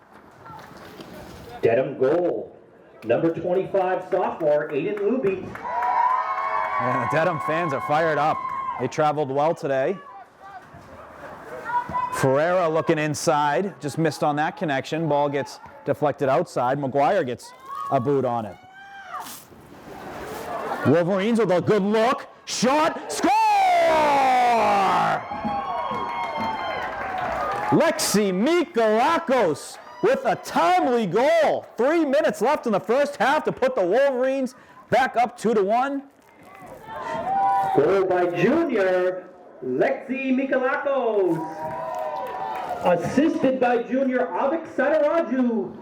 Dedham goal. Number 25 sophomore, Aiden Luby. And the Dedham fans are fired up. They traveled well today. Ferreira looking inside, just missed on that connection. Ball gets deflected outside. McGuire gets a boot on it. Wolverines with a good look. Shot, score! Lexi Mikalakos with a timely goal. 3 minutes left in the first half to put the Wolverines back up 2-1. Goal by junior, Lexi Mikalakos. Assisted by junior Avik Sadaraju.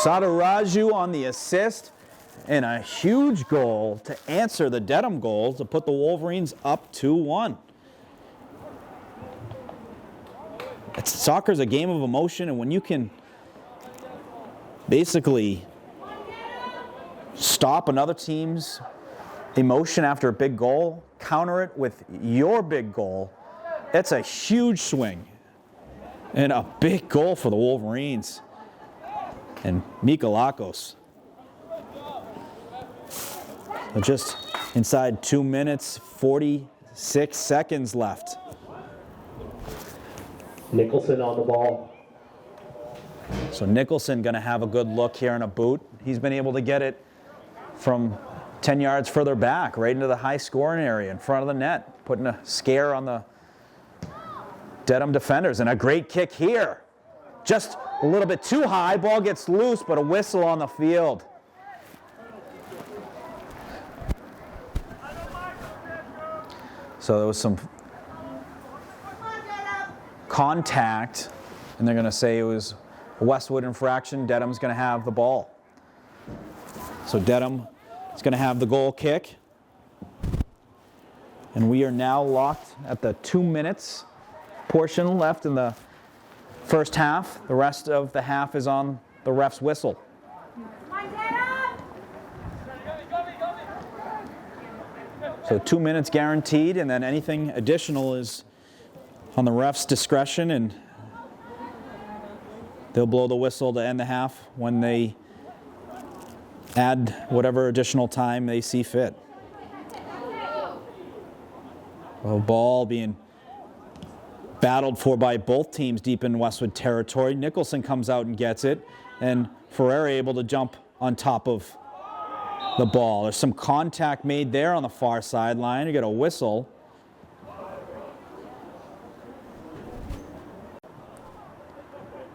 Sadaraju on the assist, and a huge goal to answer the Dedham goal to put the Wolverines up 2-1. Soccer's a game of emotion, and when you can basically stop another team's emotion after a big goal, counter it with your big goal, it's a huge swing and a big goal for the Wolverines. And Mikalakos. Just inside 2 minutes, 46 seconds left. Nicholson on the ball. So Nicholson going to have a good look here in a boot. He's been able to get it from 10 yards further back, right into the high scoring area in front of the net, putting a scare on the Dedham defenders. And a great kick here. Just a little bit too high. Ball gets loose, but a whistle on the field. So there was some contact, and they're going to say it was a Westwood infraction. Dedham's going to have the ball. So Dedham is going to have the goal kick. And we are now locked at the 2 minutes portion left in the first half. The rest of the half is on the ref's whistle. So 2 minutes guaranteed, and then anything additional is on the ref's discretion, and they'll blow the whistle to end the half when they add whatever additional time they see fit. A ball being battled for by both teams deep in Westwood territory. Nicholson comes out and gets it, and Ferreira able to jump on top of the ball. There's some contact made there on the far sideline. You get a whistle.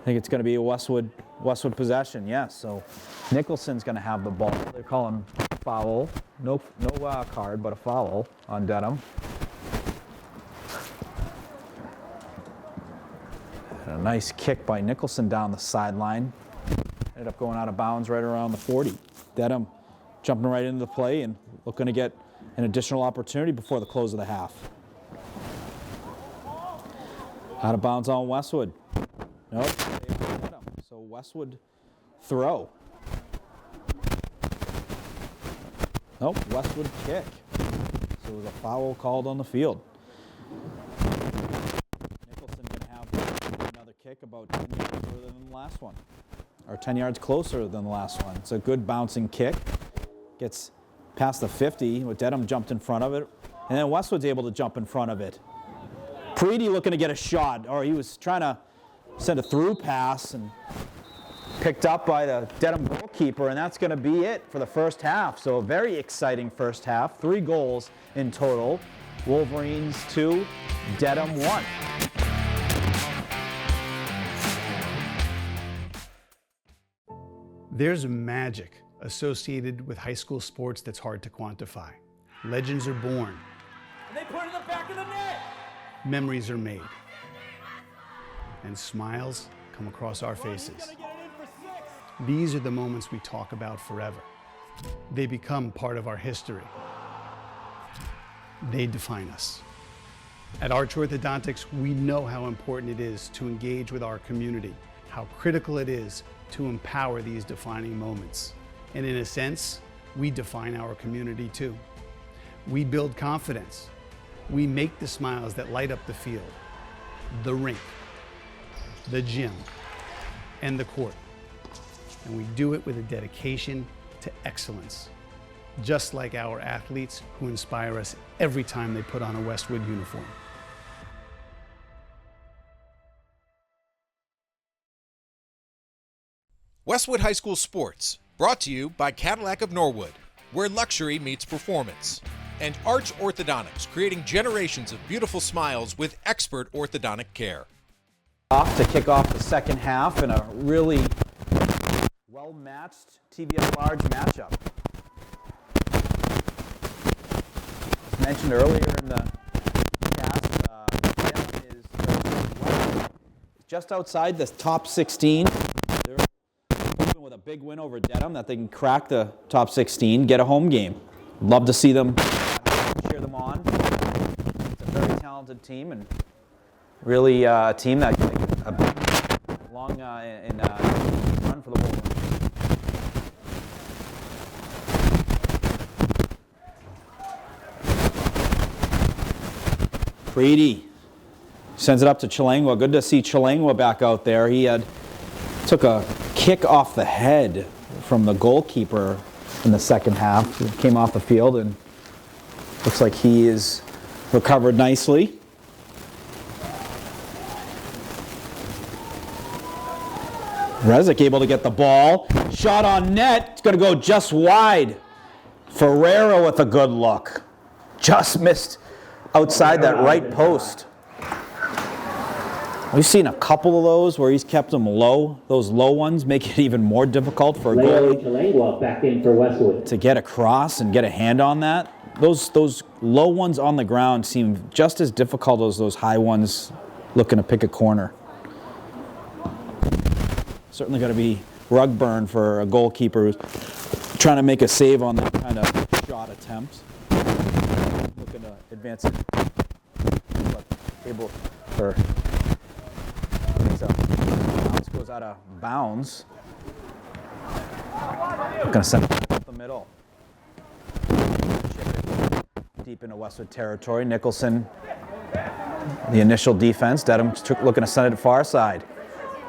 I think it's going to be a Westwood possession, yes. So Nicholson's going to have the ball. They're calling foul. No card, but a foul on Dedham. And a nice kick by Nicholson down the sideline. Ended up going out of bounds right around the 40. Dedham jumping right into the play and looking to get an additional opportunity before the close of the half. Out of bounds on Westwood. Nope. So Westwood throw. Nope, Westwood kick. So it was a foul called on the field. Nicholson going to have another kick about 10 yards further than the last one. Or 10 yards closer than the last one. It's a good bouncing kick. Gets past the 50, with Dedham jumped in front of it. And then Westwood's able to jump in front of it. Preedy looking to get a shot, or he was trying to send a through pass and picked up by the Dedham goalkeeper, and that's going to be it for the first half. So a very exciting first half. 3 goals in total. Wolverines 2, Dedham 1. There's magic associated with high school sports that's hard to quantify. Legends are born. And they put it in the back of the net. Memories are made. And smiles come across our faces. These are the moments we talk about forever. They become part of our history. They define us. At Arch Orthodontics, we know how important it is to engage with our community, how critical it is to empower these defining moments. And in a sense, we define our community too. We build confidence. We make the smiles that light up the field, the rink, the gym, and the court. And we do it with a dedication to excellence, just like our athletes who inspire us every time they put on a Westwood uniform. Westwood High School Sports, brought to you by Cadillac of Norwood, where luxury meets performance, and Arch Orthodontics, creating generations of beautiful smiles with expert orthodontic care. Off to kick off the second half in a really well-matched TBL large matchup. As mentioned earlier in the cast, Dedham is just outside the top 16. They're hoping with a big win over Dedham that they can crack the top 16, get a home game. Love to see them, cheer them on. It's a very talented team and really a team that can make a big, long run for the Wolverines. Preedy sends it up to Chalangwa. Good to see Chalangwa back out there. He took a kick off the head from the goalkeeper in the second half. He came off the field and looks like he is recovered nicely. Rezic able to get the ball. Shot on net. It's going to go just wide. Ferreira with a good look. Just missed outside that right post. We've seen a couple of those where he's kept them low. Those low ones make it even more difficult for a goalie back in for Westwood to get across and get a hand on that. Those low ones on the ground seem just as difficult as those high ones looking to pick a corner. Certainly going to be rug burn for a goalkeeper who's trying to make a save on that kind of shot attempt. Looking to advance it. But able for bounce goes out of bounds. Going to send it up the middle. Deep into Westwood territory. Nicholson, the initial defense. Dedham looking to send it to far side.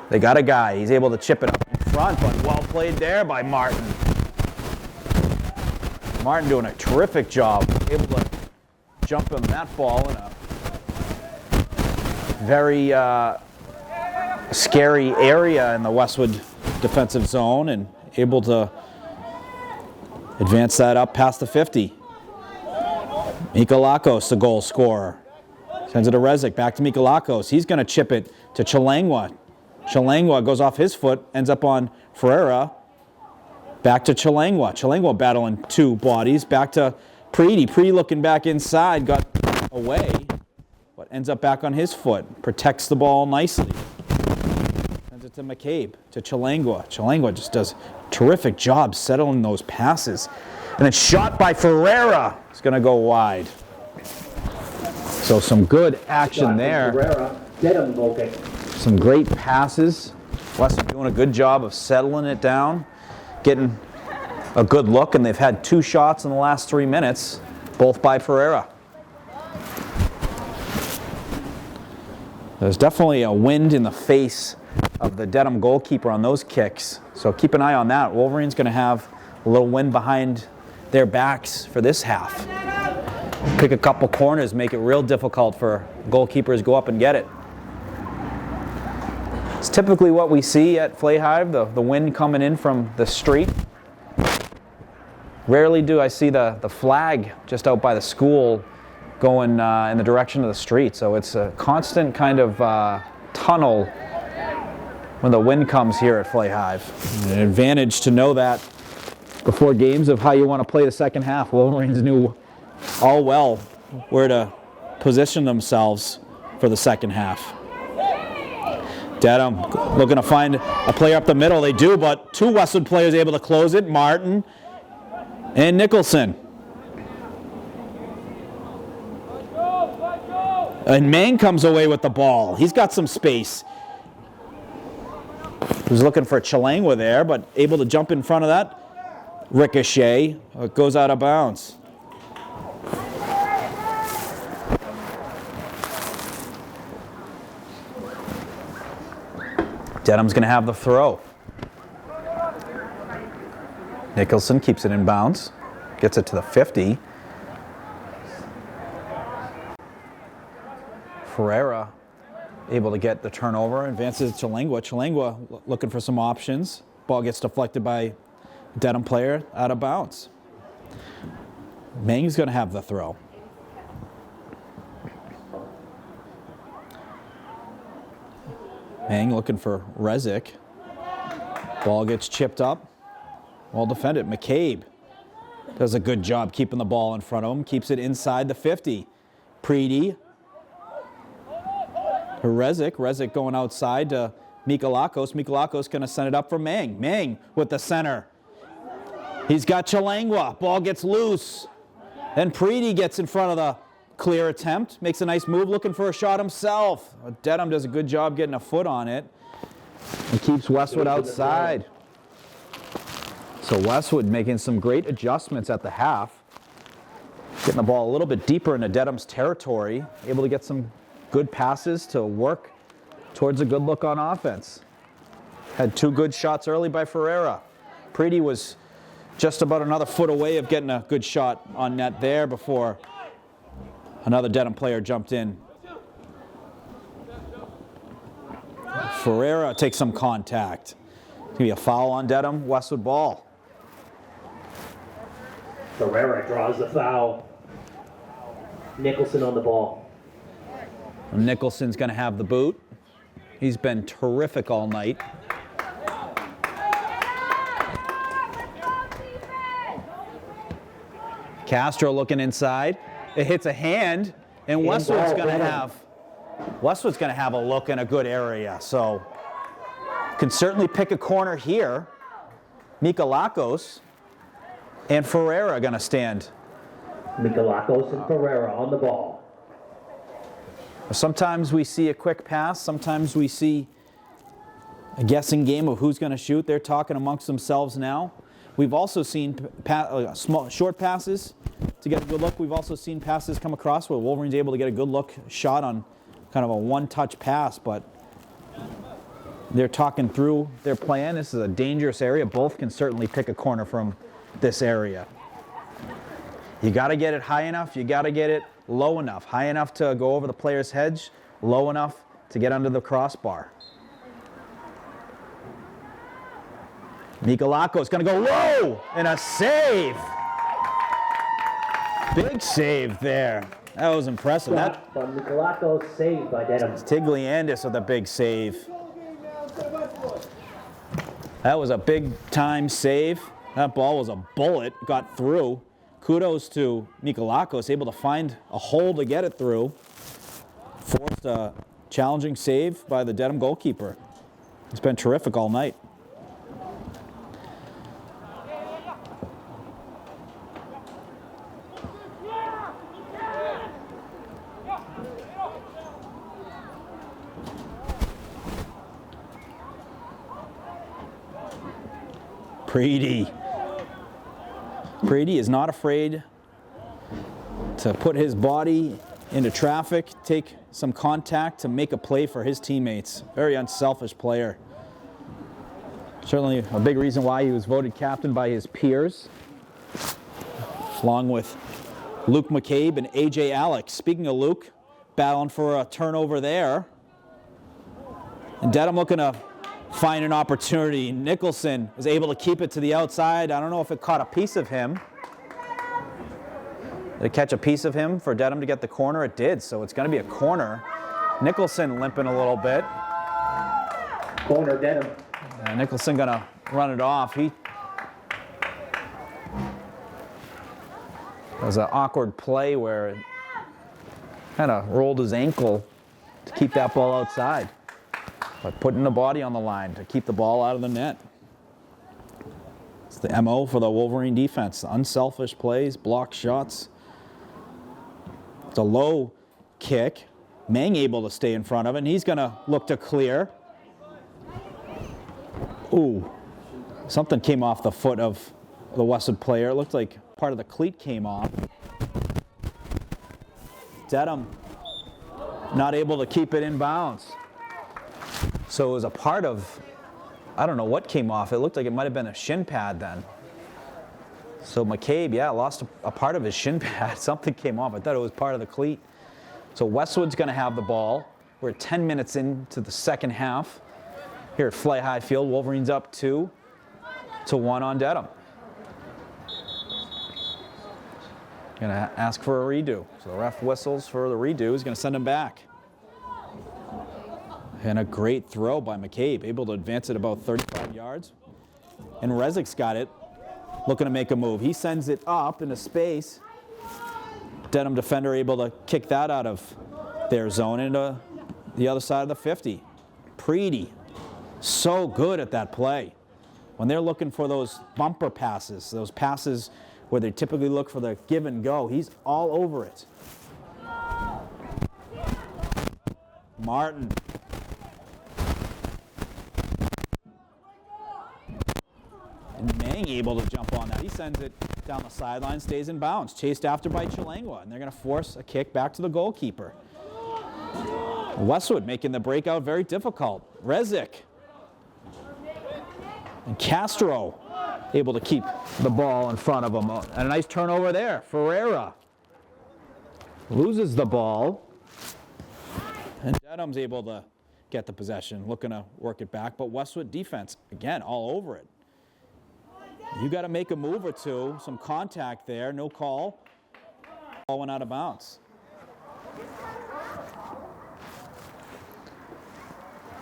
They got a guy. He's able to chip it up in front, but well played there by Martin. Martin doing a terrific job. Able to jump him that ball in a very scary area in the Westwood defensive zone and able to advance that up past the 50. Mikalakos, the goal scorer. Sends it to Rezic, back to Mikalakos. He's going to chip it to Chalangwa. Chalangwa goes off his foot, ends up on Ferreira. Back to Chalangwa. Chalangwa battling two bodies. Back to Preedy. Preedy looking back inside, got away, but ends up back on his foot. Protects the ball nicely. Sends it to McCabe, to Chalangwa. Chalangwa just does a terrific job settling those passes. And then shot by Ferreira. It's going to go wide. So some good action there. Ferreira, Dedham goal kick. Some great passes. Westwood doing a good job of settling it down, getting a good look, and they've had 2 shots in the last 3 minutes, both by Ferreira. There's definitely a wind in the face of the Dedham goalkeeper on those kicks, so keep an eye on that. Wolverine's going to have a little wind behind their backs for this half. Pick a couple corners, make it real difficult for goalkeepers to go up and get it. It's typically what we see at Flay Hive, the wind coming in from the street. Rarely do I see the flag just out by the school going in the direction of the street. So it's a constant kind of tunnel when the wind comes here at Flay Hive. An advantage to know that before games of how you want to play the second half. Wolverines knew all well where to position themselves for the second half. Dedham looking to find a player up the middle. They do, but two Westwood players able to close it, Martin and Nicholson. And Mang comes away with the ball. He's got some space. He was looking for Chalangwa there, but able to jump in front of that ricochet. It goes out of bounds. Dedham's going to have the throw. Nicholson keeps it in bounds. Gets it to the 50. Ferreira able to get the turnover. Advances to Chalangwa. Chalangwa looking for some options. Ball gets deflected by Dedham player out of bounds. Mang's going to have the throw. Mang looking for Rezic. Ball gets chipped up. Well defended. McCabe does a good job keeping the ball in front of him. Keeps it inside the 50. Preedy. Rezic. Rezic going outside to Mikalakos. Mikalakos going to send it up for Mang. Mang with the center. He's got Chalangwa. Ball gets loose. Then Preedy gets in front of the clear attempt. Makes a nice move looking for a shot himself. Dedham does a good job getting a foot on it. And keeps Westwood outside. So Westwood making some great adjustments at the half. Getting the ball a little bit deeper into Dedham's territory. Able to get some good passes to work towards a good look on offense. Had two good shots early by Ferreira. Preedy was just about another foot away of getting a good shot on net there before another Dedham player jumped in. Ferreira takes some contact. It's going to be a foul on Dedham. Westwood ball. Ferreira draws the foul. Nicholson on the ball. Nicholson's going to have the boot. He's been terrific all night. Castro looking inside. It hits a hand, and Westwood's going to have a look in a good area. So can certainly pick a corner here. Mikalakos and Ferreira going to stand. Mikalakos and Ferreira on the ball. Sometimes we see a quick pass. Sometimes we see a guessing game of who's going to shoot. They're talking amongst themselves now. We've also seen small, short passes to get a good look. We've also seen passes come across where Wolverine's able to get a good look shot on kind of a one-touch pass, but they're talking through their plan. This is a dangerous area. Both can certainly pick a corner from this area. You got to get it high enough. You got to get it low enough. High enough to go over the player's hedge, low enough to get under the crossbar. Mikalakos going to go low and a save. Big save there. That was impressive. Shot from Mikalakos, saved by Dedham. Tigliandis with a big save. That was a big time save. That ball was a bullet, got through. Kudos to Mikalakos, able to find a hole to get it through. Forced a challenging save by the Dedham goalkeeper. It's been terrific all night. Preedy is not afraid to put his body into traffic, take some contact to make a play for his teammates. Very unselfish player. Certainly a big reason why he was voted captain by his peers. along with Luke McCabe and AJ Alex. Speaking of Luke, battling for a turnover there. And Dedham looking to find an opportunity. Nicholson was able to keep it to the outside. I don't know if it caught a piece of him. Did it catch a piece of him for Dedham to get the corner? It did, so it's going to be a corner. Nicholson limping a little bit. Corner, Dedham. Nicholson going to run it off. It was an awkward play where it kind of rolled his ankle to keep that ball outside. But putting the body on the line to keep the ball out of the net. It's the MO for the Wolverine defense. Unselfish plays, block shots. It's a low kick. Mang able to stay in front of it, and he's going to look to clear. Ooh, something came off the foot of the Westwood player. It looked like part of the cleat came off. Dedham not able to keep it in bounds. So it was a part of, I don't know what came off. It looked like it might have been a shin pad then. So McCabe, yeah, lost a part of his shin pad. Something came off. I thought it was part of the cleat. So Westwood's going to have the ball. We're 10 minutes into the second half here at Fly High Field. Wolverines up 2-1 on Dedham. Going to ask for a redo. So the ref whistles for the redo. He's going to send him back. And a great throw by McCabe, able to advance it about 35 yards. And Rezik's got it, looking to make a move. He sends it up into space. Dedham defender able to kick that out of their zone into the other side of the 50. Preedy, so good at that play. When they're looking for those bumper passes, those passes where they typically look for the give and go, he's all over it. Martin. And Mang able to jump on that. He sends it down the sideline, stays in bounds. Chased after by Chilangua, and they're going to force a kick back to the goalkeeper. Westwood making the breakout very difficult. Rezik. And Castro able to keep the ball in front of him. And a nice turnover there. Ferreira loses the ball. And Dedham's able to get the possession, looking to work it back. But Westwood defense, again, all over it. You got to make a move or two. Some contact there. No call. Ball went out of bounds.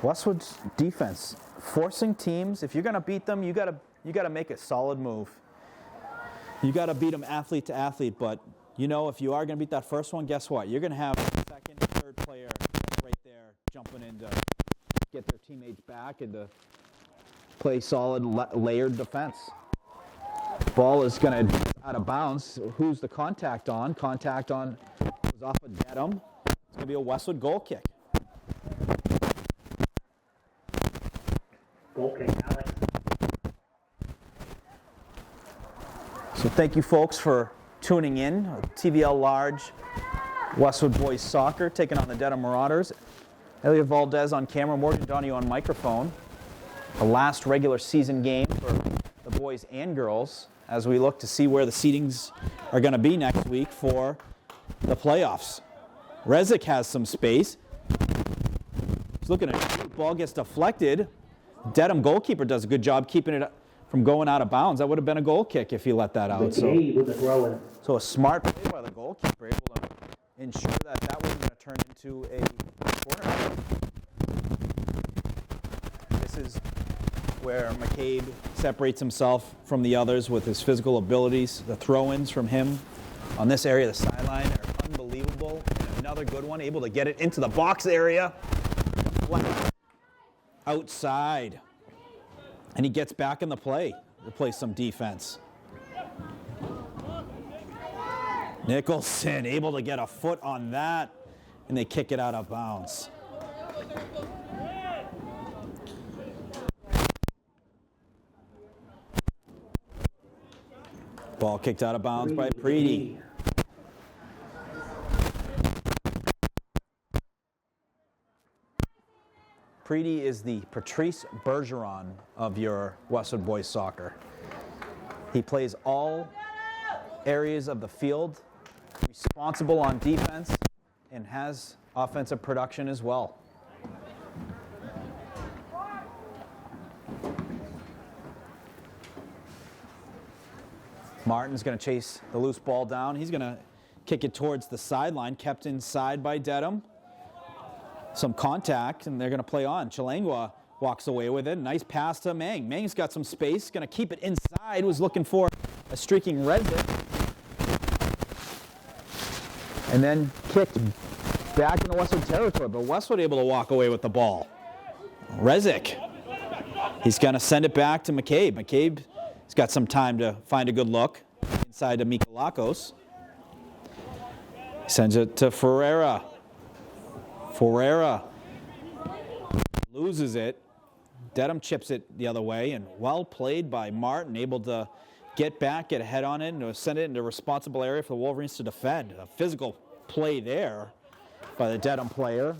Westwood's defense forcing teams. If you're going to beat them, you got to make a solid move. You got to beat them athlete to athlete. But you know, if you are going to beat that first one, guess what? You're going to have the second, third player right there jumping in to get their teammates back and to play solid layered defense. Ball is going to out of bounds. Who's the contact on? Contact on was off of Dedham. It's going to be a Westwood goal kick. Goal kick, Alex. So thank you folks for tuning in. TVL Large, Westwood Boys Soccer taking on the Dedham Marauders. Elliot Valdez on camera, Morgan Donahue on microphone. The last regular season game for the boys and girls as we look to see where the seedings are going to be next week for the playoffs. Rezik has some space. He's looking at the ball gets deflected. Dedham goalkeeper does a good job keeping it from going out of bounds. That would have been a goal kick if he let that out. So a smart play by the goalkeeper, able to ensure that that wasn't going to turn into a corner. This is where McCabe separates himself from the others with his physical abilities. The throw-ins from him on this area of the sideline are unbelievable. And another good one, able to get it into the box area. Outside. And he gets back in the play to play some defense. Nicholson able to get a foot on that, and they kick it out of bounds. Ball kicked out of bounds by Preedy. Preedy is the Patrice Bergeron of your Westwood Boys Soccer. He plays all areas of the field, responsible on defense, and has offensive production as well. Martin's going to chase the loose ball down. He's going to kick it towards the sideline, kept inside by Dedham. Some contact, and they're going to play on. Chalangua walks away with it. Nice pass to Mang. Mang's got some space, going to keep it inside, was looking for a streaking Rezic. And then kicked back into Westwood territory, but Westwood able to walk away with the ball. Rezic, he's going to send it back to McCabe. McCabe's got some time to find a good look inside to Mikalakos. Sends it to Ferreira. Ferreira loses it. Dedham chips it the other way, and well played by Martin, able to get back, get ahead on it, and send it into a responsible area for the Wolverines to defend. A physical play there by the Dedham player.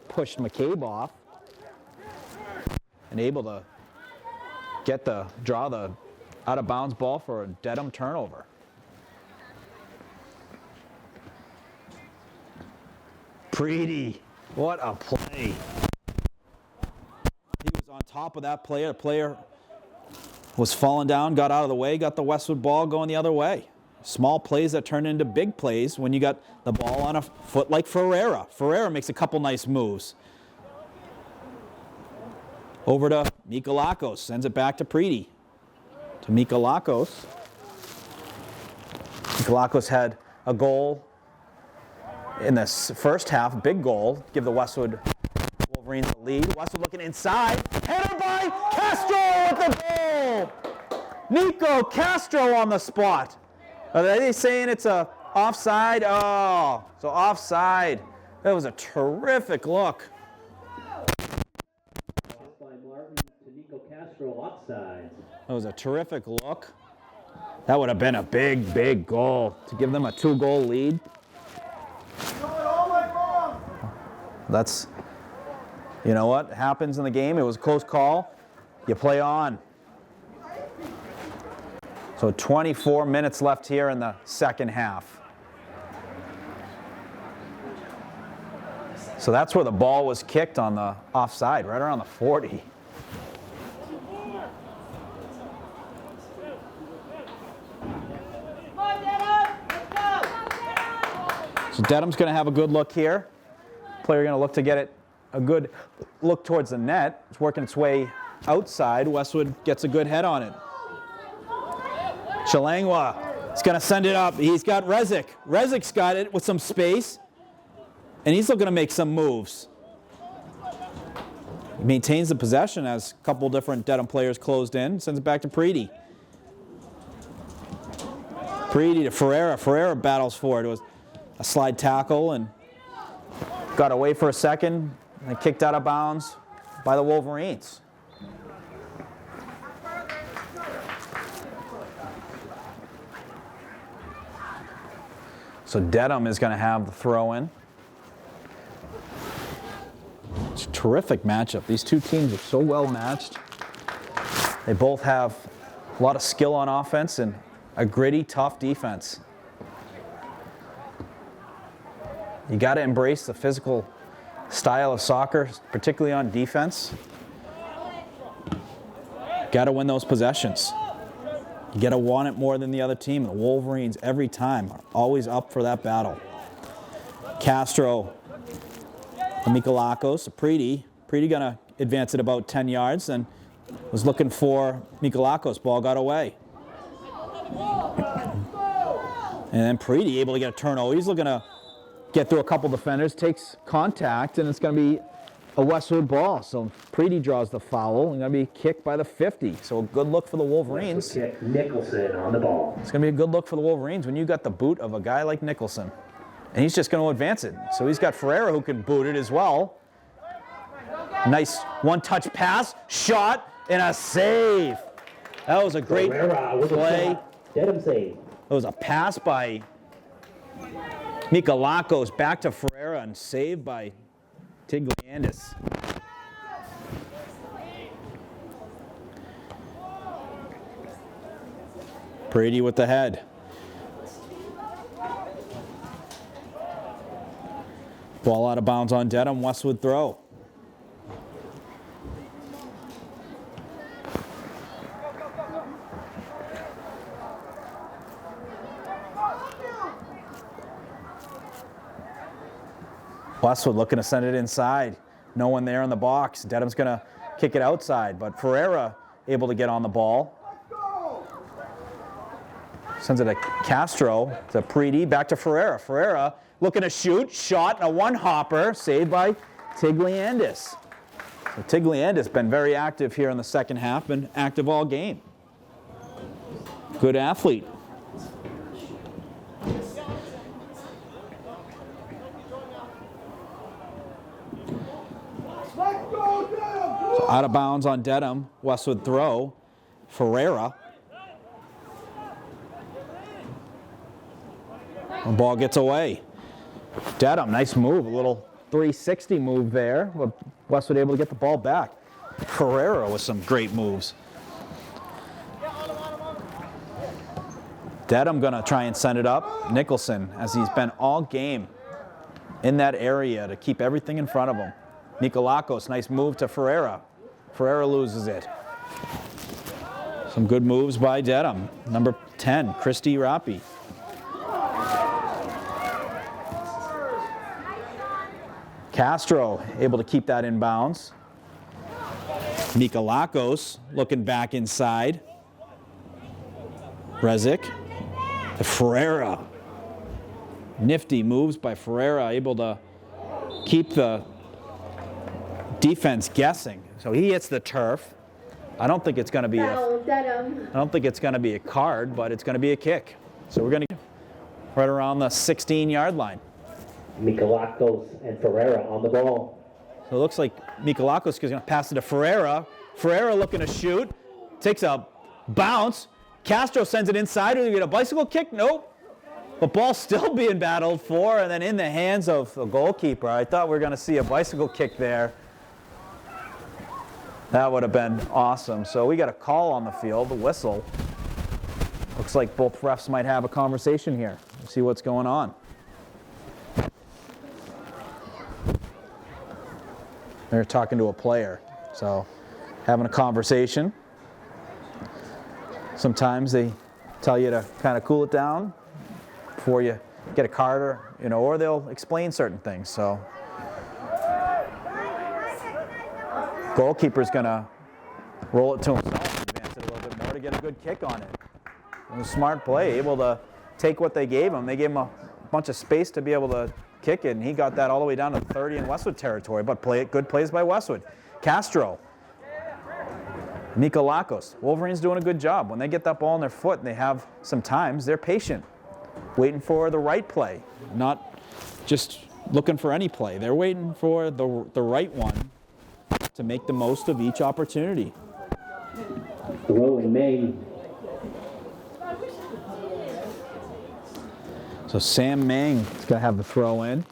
Pushed McCabe off, and able to draw the out-of-bounds ball for a Dedham turnover. Preedy, what a play. He was on top of that player. The player was falling down, got out of the way, got the Westwood ball going the other way. Small plays that turn into big plays when you got the ball on a foot like Ferreira. Ferreira makes a couple nice moves. Over to Mikalakos, sends it back to Preedy. To Mikalakos. Mikalakos had a goal in the first half, big goal, give the Westwood Wolverines the lead. Westwood looking inside, header by Castro with the goal! Nico Castro on the spot. Are they saying it's a offside? Oh, so offside. That was a terrific look. By Martin to Nico Castro, offside. That was a terrific look. That would have been a big, big goal to give them a 2-goal lead. That's, you know what happens in the game. It was a close call. You play on. So 24 minutes left here in the second half. So that's where the ball was kicked on the offside, right around the 40. So Dedham's going to have a good look here. Player going to look to get it a good look towards the net. It's working its way outside. Westwood gets a good head on it. Chalangua is going to send it up. He's got Rezic. Rezic's got it with some space, and he's looking to make some moves. He maintains the possession as a couple different Dedham players closed in. Sends it back to Preedy. Preedy to Ferreira. Ferreira battles for it. It was a slide tackle and got away for a second and kicked out of bounds by the Wolverines. So Dedham is going to have the throw in. It's a terrific matchup. These two teams are so well matched. They both have a lot of skill on offense and a gritty, tough defense. You got to embrace the physical style of soccer, particularly on defense. Got to win those possessions. You got to want it more than the other team. The Wolverines, every time, are always up for that battle. Castro, Mikalakos, Preedy. Preedy going to advance it about 10 yards and was looking for Mikalakos. Ball got away. And then Preedy able to get a turnover. He's looking to get through a couple defenders, takes contact, and it's going to be a Westwood ball. So Preedy draws the foul and going to be kicked by the 50. So a good look for the Wolverines. Kick Nicholson on the ball. It's going to be a good look for the Wolverines when you got the boot of a guy like Nicholson. And he's just going to advance it. So he's got Ferreira who can boot it as well. Nice one-touch pass, shot, and a save. That was a great play. Dedham save. It was a pass by Mikalakos back to Ferreira and saved by Tigliandis. Preedy with the head. Ball out of bounds on Dedham. Westwood throw. Westwood looking to send it inside. No one there in the box. Dedham's going to kick it outside, but Ferreira able to get on the ball. Sends it to Castro, to Preedy, back to Ferreira. Ferreira looking to shoot, shot, and a one-hopper, saved by Tigliandis. So Tigliandis been very active here in the second half, been active all game. Good athlete. So out of bounds on Dedham. Westwood throw. Ferreira. The ball gets away. Dedham, nice move. A little 360 move there. Westwood able to get the ball back. Ferreira with some great moves. Dedham going to try and send it up. Nicholson, as he's been all game in that area to keep everything in front of him. Nikolakos, nice move to Ferreira. Ferreira loses it. Some good moves by Dedham. Number 10, Christy Rappi. Castro able to keep that in bounds. Nikolakos looking back inside. Rezic to Ferreira. Nifty moves by Ferreira, able to keep the defense guessing. So he hits the turf. I don't think it's going to be a card, but it's going to be a kick. So we're going to right around the 16-yard line. Nikolakos and Ferreira on the ball. So it looks like Nikolakos is going to pass it to Ferreira. Ferreira looking to shoot. Takes a bounce. Castro sends it inside. Do we get a bicycle kick? Nope. The ball's still being battled for, and then in the hands of the goalkeeper. I thought we were going to see a bicycle kick there. That would have been awesome. So we got a call on the field, the whistle. Looks like both refs might have a conversation here. Let's see what's going on. They're talking to a player, so having a conversation. Sometimes they tell you to kind of cool it down before you get a card, or they'll explain certain things. So goalkeeper's gonna roll it to himself, advance it a little bit more to get a good kick on it. It was a smart play, able to take what they gave him. They gave him a bunch of space to be able to kick it, and he got that all the way down to 30 in Westwood territory, but good plays by Westwood. Castro. Nikolakos. Wolverines doing a good job. When they get that ball in their foot and they have some times, they're patient, waiting for the right play, not just looking for any play. They're waiting for the right one to make the most of each opportunity. Throw in Maine. So Sam Mang is going to have the throw in.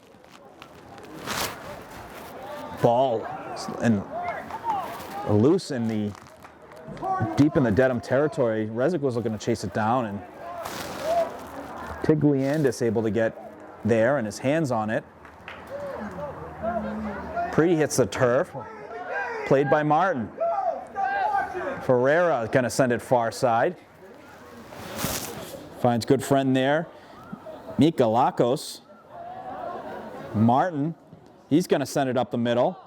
Ball and loose in the deep in the Dedham territory. Rezic was looking to chase it down, and Tigliandis able to get there and his hands on it. Preedy hits the turf. Played by Martin. Ferreira is going to send it far side. Finds good friend there. Nikolakos. Martin, he's going to send it up the middle.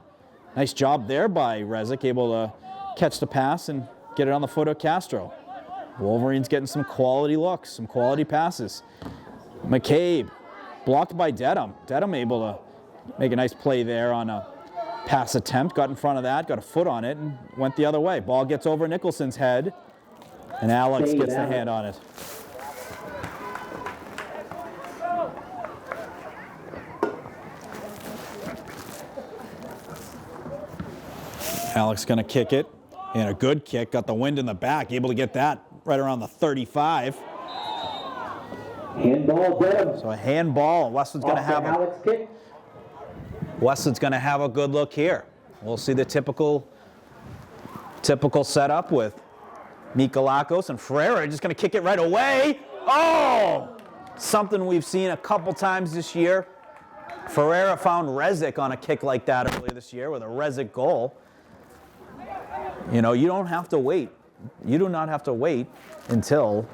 Nice job there by Rezic, able to catch the pass and get it on the foot of Castro. Wolverines getting some quality looks, some quality passes. McCabe, blocked by Dedham. Dedham able to make a nice play there on a pass attempt. Got in front of that, got a foot on it, and went the other way. Ball gets over Nicholson's head, and Alex gets the hand on it. Alex going to kick it, and a good kick. Got the wind in the back, able to get that right around the 35. Handball, Dedham. So a handball. Westwood's going to have Alex kick. Westwood's going to have a good look here. We'll see the typical setup with Nikolakos and Ferreira just going to kick it right away. Oh! Something we've seen a couple times this year. Ferreira found Rezic on a kick like that earlier this year with a Rezic goal. You know, you don't have to wait. You do not have to wait until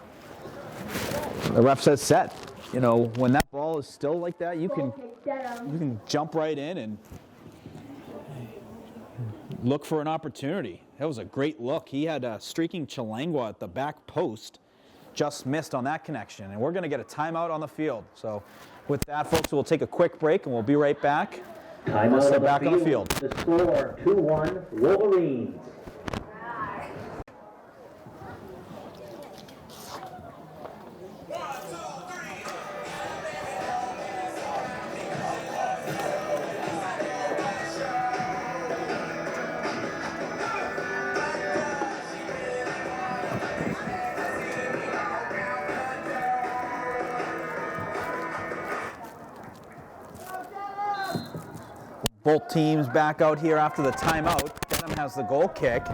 the ref says set. You know, when that ball is still like that, you can jump right in and look for an opportunity. That was a great look. He had a streaking Chilangua at the back post, just missed on that connection. And we're going to get a timeout on the field. So with that, folks, we'll take a quick break and we'll be right back. Timeout Back on the field. The score 2-1 Wolverines. Both teams back out here after the timeout. Dedham has the goal kick.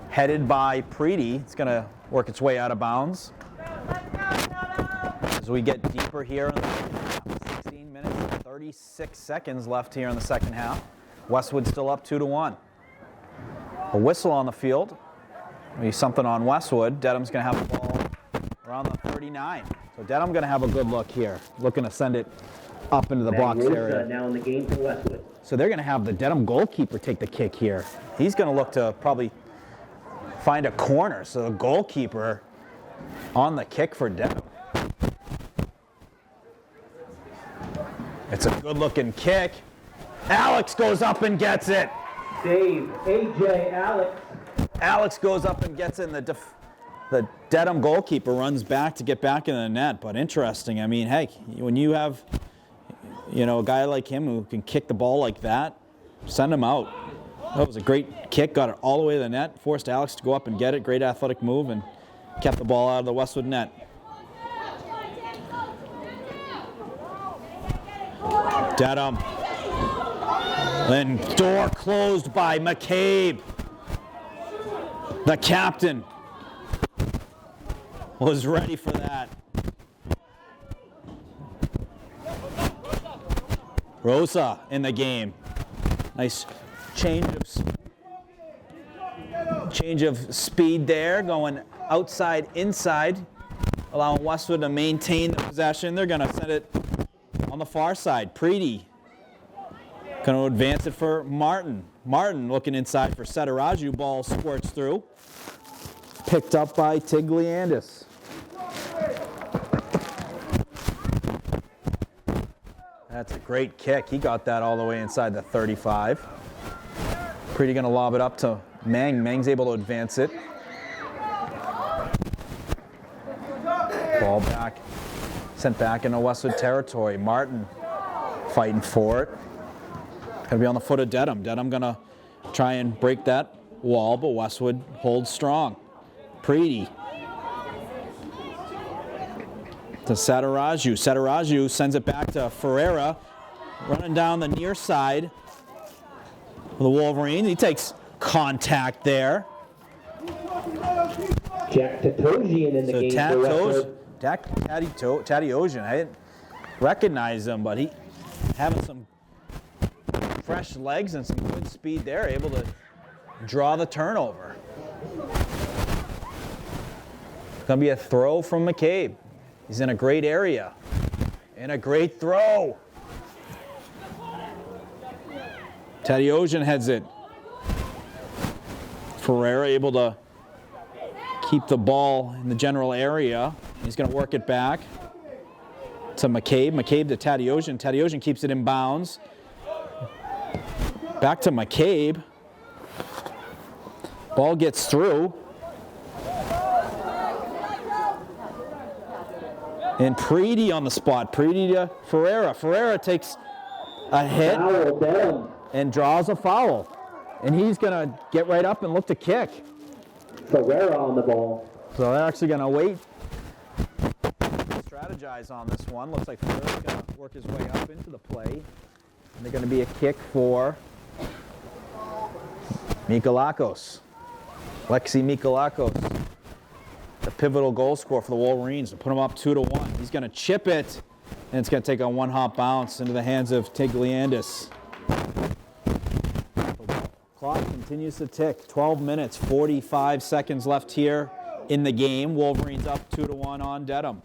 Headed by Preedy. It's going to work its way out of bounds. As we get deeper here in the second half. 16 minutes and 36 seconds left here in the second half. Westwood still up 2-1. A whistle on the field. Maybe something on Westwood. Dedham's going to have the ball around the 39. So Dedham going to have a good look here. Looking to send it up into the box area. Now in the game for Westwood. So they're going to have the Dedham goalkeeper take the kick here. He's going to look to probably find a corner. So the goalkeeper on the kick for Dedham. It's a good-looking kick. Alex goes up and gets it. Dave, AJ, Alex. Alex goes up and gets it, and the Dedham goalkeeper runs back to get back in the net. But interesting. I mean, hey, when you have, you know, a guy like him who can kick the ball like that, send him out. That was a great kick, got it all the way to the net, forced Alex to go up and get it. Great athletic move and kept the ball out of the Westwood net. Dedham. Then door closed by McCabe. The captain was ready for that. Rosa in the game. Nice change of speed there, going outside, inside, allowing Westwood to maintain the possession. They're going to send it on the far side. Preedy going to advance it for Martin. Martin looking inside for Sataraju. Ball squirts through. Picked up by Tigliandis. That's a great kick. He got that all the way inside the 35. Preedy going to lob it up to Mang. Mang's able to advance it. Ball back. Sent back into Westwood territory. Martin fighting for it. Going to be on the foot of Dedham. Dedham going to try and break that wall, but Westwood holds strong. Preedy to Sataraju. Sataraju sends it back to Ferreira, running down the near side of the Wolverines. He takes contact there. Jack Tatosian in the game for Westwood. Tatosian. I didn't recognize him, but he having some fresh legs and some good speed there, able to draw the turnover. Going to be a throw from McCabe. He's in a great area. And a great throw. Tatosian heads it. Ferreira able to keep the ball in the general area. He's going to work it back to McCabe. McCabe to Tatosian. Tatosian keeps it in bounds. Back to McCabe. Ball gets through. And Preedy on the spot. Preedy to Ferreira. Ferreira takes a hit and draws a foul. And he's going to get right up and look to kick. Ferreira on the ball. So they're actually going to wait. Strategize on this one. Looks like Ferreira's going to work his way up into the play. And they're going to be a kick for Mikolakos. Lexi Mikolakos. The pivotal goal scorer for the Wolverines to put him up 2-1. He's going to chip it And it's going to take a one-hop bounce into the hands of Tigliandis. Clock continues to tick. 12 minutes, 45 seconds left here in the game. Wolverines up 2-1 on Dedham.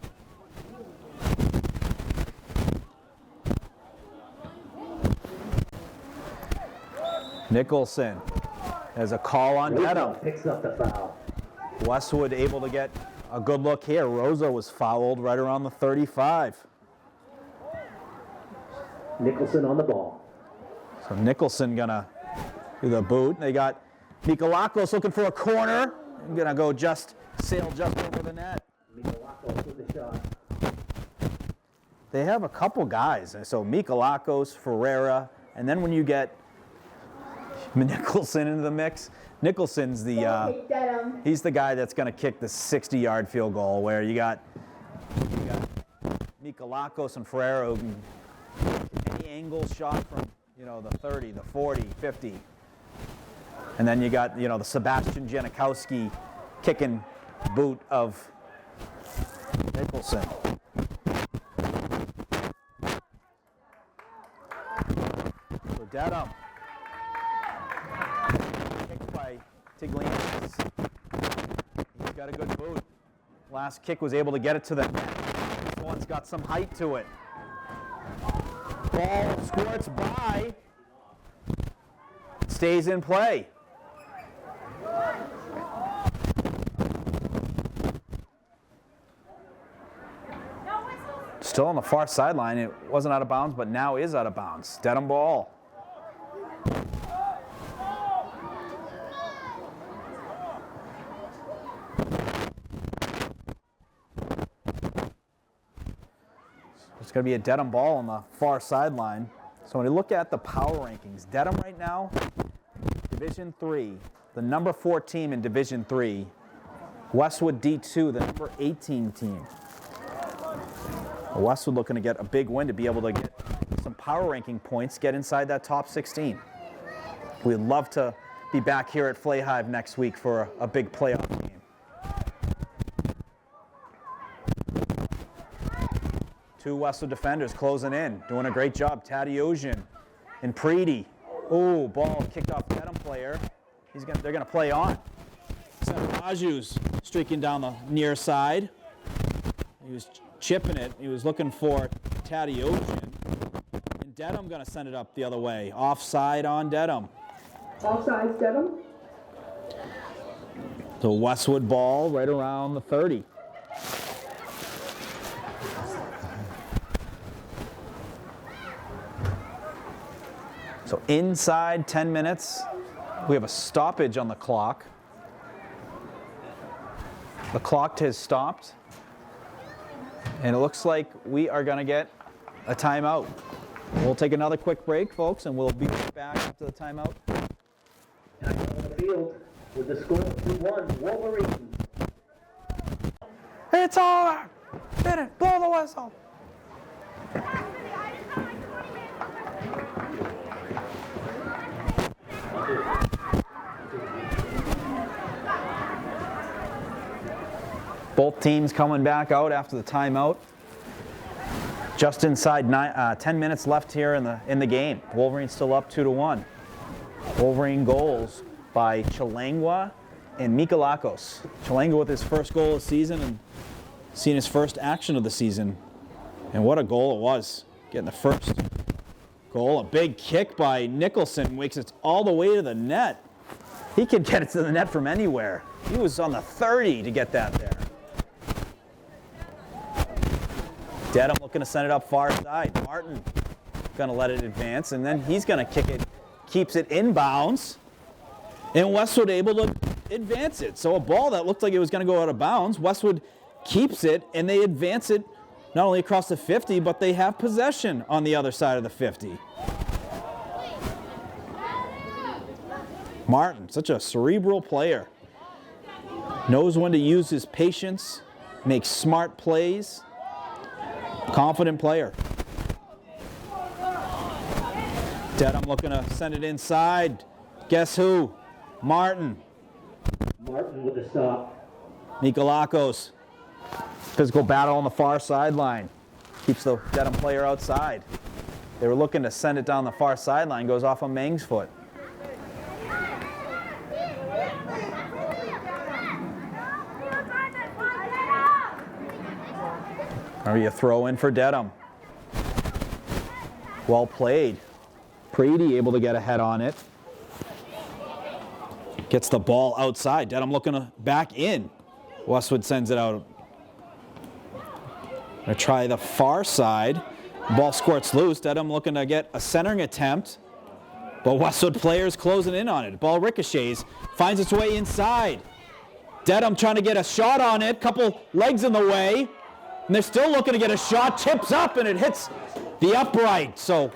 Nicholson has a call on Dedham. Picks up the foul. Westwood able to get a good look here. Rosa was fouled right around the 35. Nicholson on the ball. So Nicholson gonna do the boot. They got Mikolakos looking for a corner. Gonna go sail just over the net. Mikolakos with the shot. They have a couple guys. So Mikolakos, Ferreira, and then when you get Nicholson into the mix, Nicholson's he's the guy that's going to kick the 60-yard field goal, where you got Mikolakos and Ferreira who can any angle shot from the 30, the 40, 50. And then you got the Sebastian Janikowski kicking boot of Nicholson. So Dedham. Kicked by Tigliandis. He's got a good boot. Last kick was able to get it to the net. This one's got some height to it. Ball squirts by. Stays in play. Still on the far sideline. It wasn't out of bounds, but now is out of bounds. Dedham ball. It's going to be a Dedham ball on the far sideline. So when you look at the power rankings, Dedham right now, Division 3, the number 4 team in Division 3. Westwood D2, the number 18 team. Westwood looking to get a big win to be able to get some power ranking points, get inside that top 16. We'd love to be back here at Flay Hive next week for a big playoff game. Two Westwood defenders closing in, doing a great job. Tadeusian and Preedy. Oh, ball kicked off Dedham player. They're gonna play on. Raju's streaking down the near side. He was chipping it. He was looking for Tadeusian. And Dedham gonna send it up the other way. Offside on Dedham. Offside, Dedham. The Westwood ball right around the 30. So inside 10 minutes, we have a stoppage on the clock. The clock has stopped. And it looks like we are going to get a timeout. We'll take another quick break, folks, and we'll be back after the timeout. On the field with the score 2-1, Wolverines. It's over! Hit it! Blow the whistle! Both teams coming back out after the timeout. Just inside 10 minutes left here in the game. Wolverines still up 2-1. Wolverine goals by Chalangwa and Mikolakos. Chalangwa with his first goal of the season and seeing his first action of the season. And what a goal it was. Getting the first goal. A big kick by Nicholson makes it all the way to the net. He could get it to the net from anywhere. He was on the 30 to get that there. Dedham looking to send it up far side. Martin going to let it advance, and then he's going to kick it, keeps it inbounds, and Westwood able to advance it. So a ball that looked like it was going to go out of bounds, Westwood keeps it, and they advance it not only across the 50, but they have possession on the other side of the 50. Martin, such a cerebral player. Knows when to use his patience, makes smart plays. Confident player. Dedham looking to send it inside. Guess who? Martin. Martin with the stop. Mikolakos. Physical battle on the far sideline. Keeps the Dedham player outside. They were looking to send it down the far sideline. Goes off on Mang's foot. Are you throw in for Dedham? Well played. Preedy able to get a head on it. Gets the ball outside. Dedham looking to back in. Westwood sends it out. Gonna try the far side. Ball squirts loose. Dedham looking to get a centering attempt. But Westwood players closing in on it. Ball ricochets. Finds its way inside. Dedham trying to get a shot on it. Couple legs in the way. And they're still looking to get a shot. Tips up and it hits the upright. So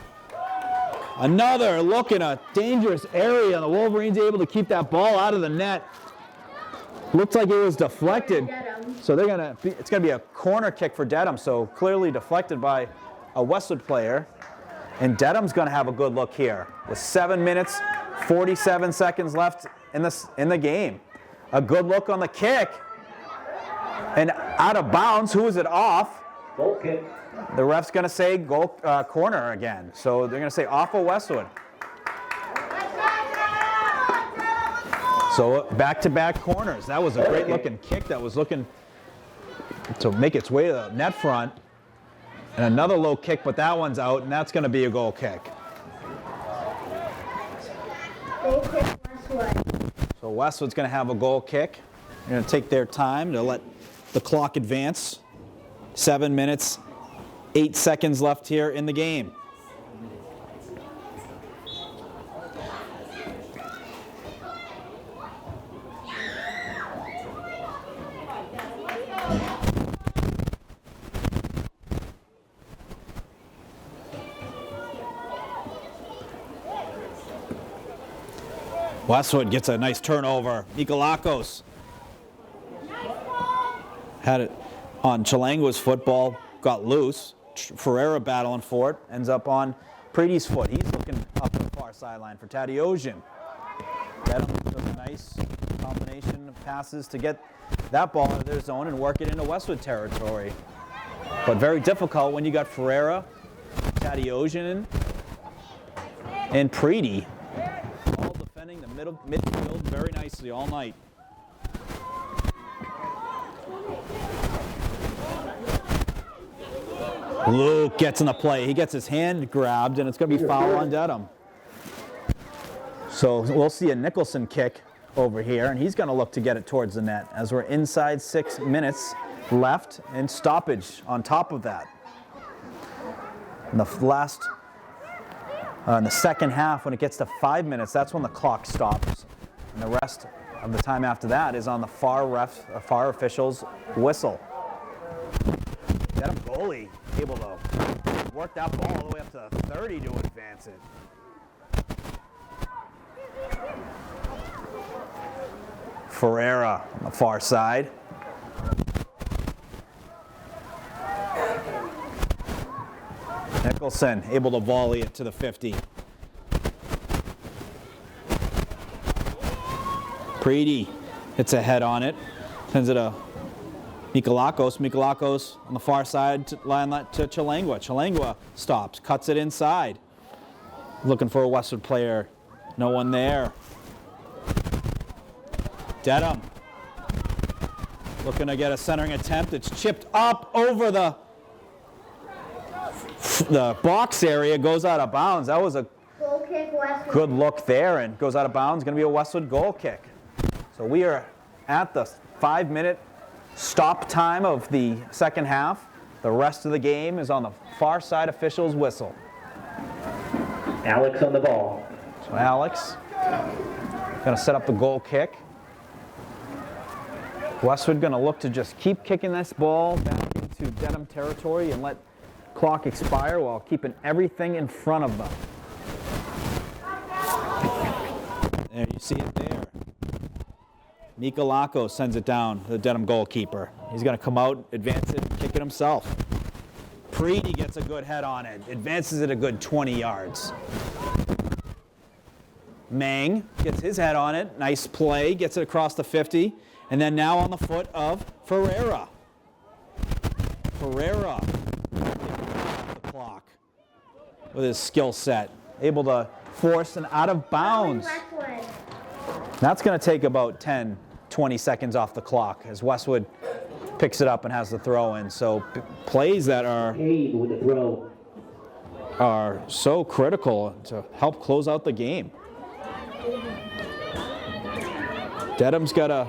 another look in a dangerous area. And the Wolverines able to keep that ball out of the net. Looks like it was deflected. So it's gonna be a corner kick for Dedham. So clearly deflected by a Westwood player. And Dedham's gonna have a good look here with 7 minutes, 47 seconds left in the game. A good look on the kick. And out of bounds. Who is it off? Goal kick. The ref's gonna say goal corner again. So they're gonna say off of Westwood. So back-to-back corners. That was a great looking kick that was looking to make its way to the net front. And another low kick, but that one's out, and that's going to be a goal kick. Goal kick Westwood. So Westwood's going to have a goal kick. They're going to take their time to let the clock advance. 7 minutes, 8 seconds left here in the game. Westwood gets a nice turnover. Mikolakos had it on Chalangua's football, got loose. Ferreira battling for it, ends up on Preedy's foot. He's looking up the far sideline for Tadiosian. Dedham does a nice combination of passes to get that ball out of their zone and work it into Westwood territory. But very difficult when you got Ferreira, Tadiosian, and Preedy. The midfield very nicely all night. Luke gets in the play. He gets his hand grabbed, and it's going to be foul on Dedham. So we'll see a Nicholson kick over here, and he's going to look to get it towards the net as we're inside 6 minutes left and stoppage on top of that. In the second half, when it gets to 5 minutes, that's when the clock stops. And the rest of the time after that is on the far official's whistle. Dedham goalie able to work that ball all the way up to 30 to advance it. Ferreira on the far side. Nicholson able to volley it to the 50. Preedy hits a head on it. Sends it to Mikolakos. Mikolakos on the far side line to Chalangua. Chalangua stops, cuts it inside. Looking for a Westwood player. No one there. Dedham looking to get a centering attempt. It's chipped up over the box area, goes out of bounds. That was a Goal kick Westwood. good look there and goes out of bounds. Going to be a Westwood goal kick. So we are at the 5 minute stop time of the second half. The rest of the game is on the far side official's whistle. Alex on the ball. So Alex going to set up the goal kick. Westwood going to look to just keep kicking this ball back into Dedham territory and let clock expire while keeping everything in front of them. There you see it there. Mikolakos sends it down to the Dedham goalkeeper. He's going to come out, advance it, and kick it himself. Preedy gets a good head on it, advances it a good 20 yards. Mang gets his head on it, nice play, gets it across the 50, and then now on the foot of Ferreira. Ferreira with his skill set. Able to force an out of bounds. Westwood. That's going to take about 10, 20 seconds off the clock as Westwood picks it up and has the throw in. So plays that Cade with the throw. are so critical to help close out the game. Dedham's got to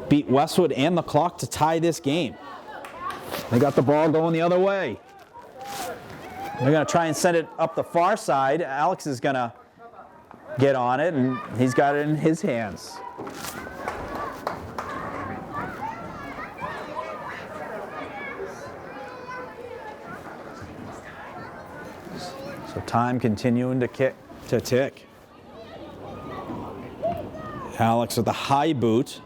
beat Westwood and the clock to tie this game. They got the ball going the other way. They're going to try and send it up the far side. Alex is going to get on it, and he's got it in his hands. So time continuing to tick. Alex with the high boot.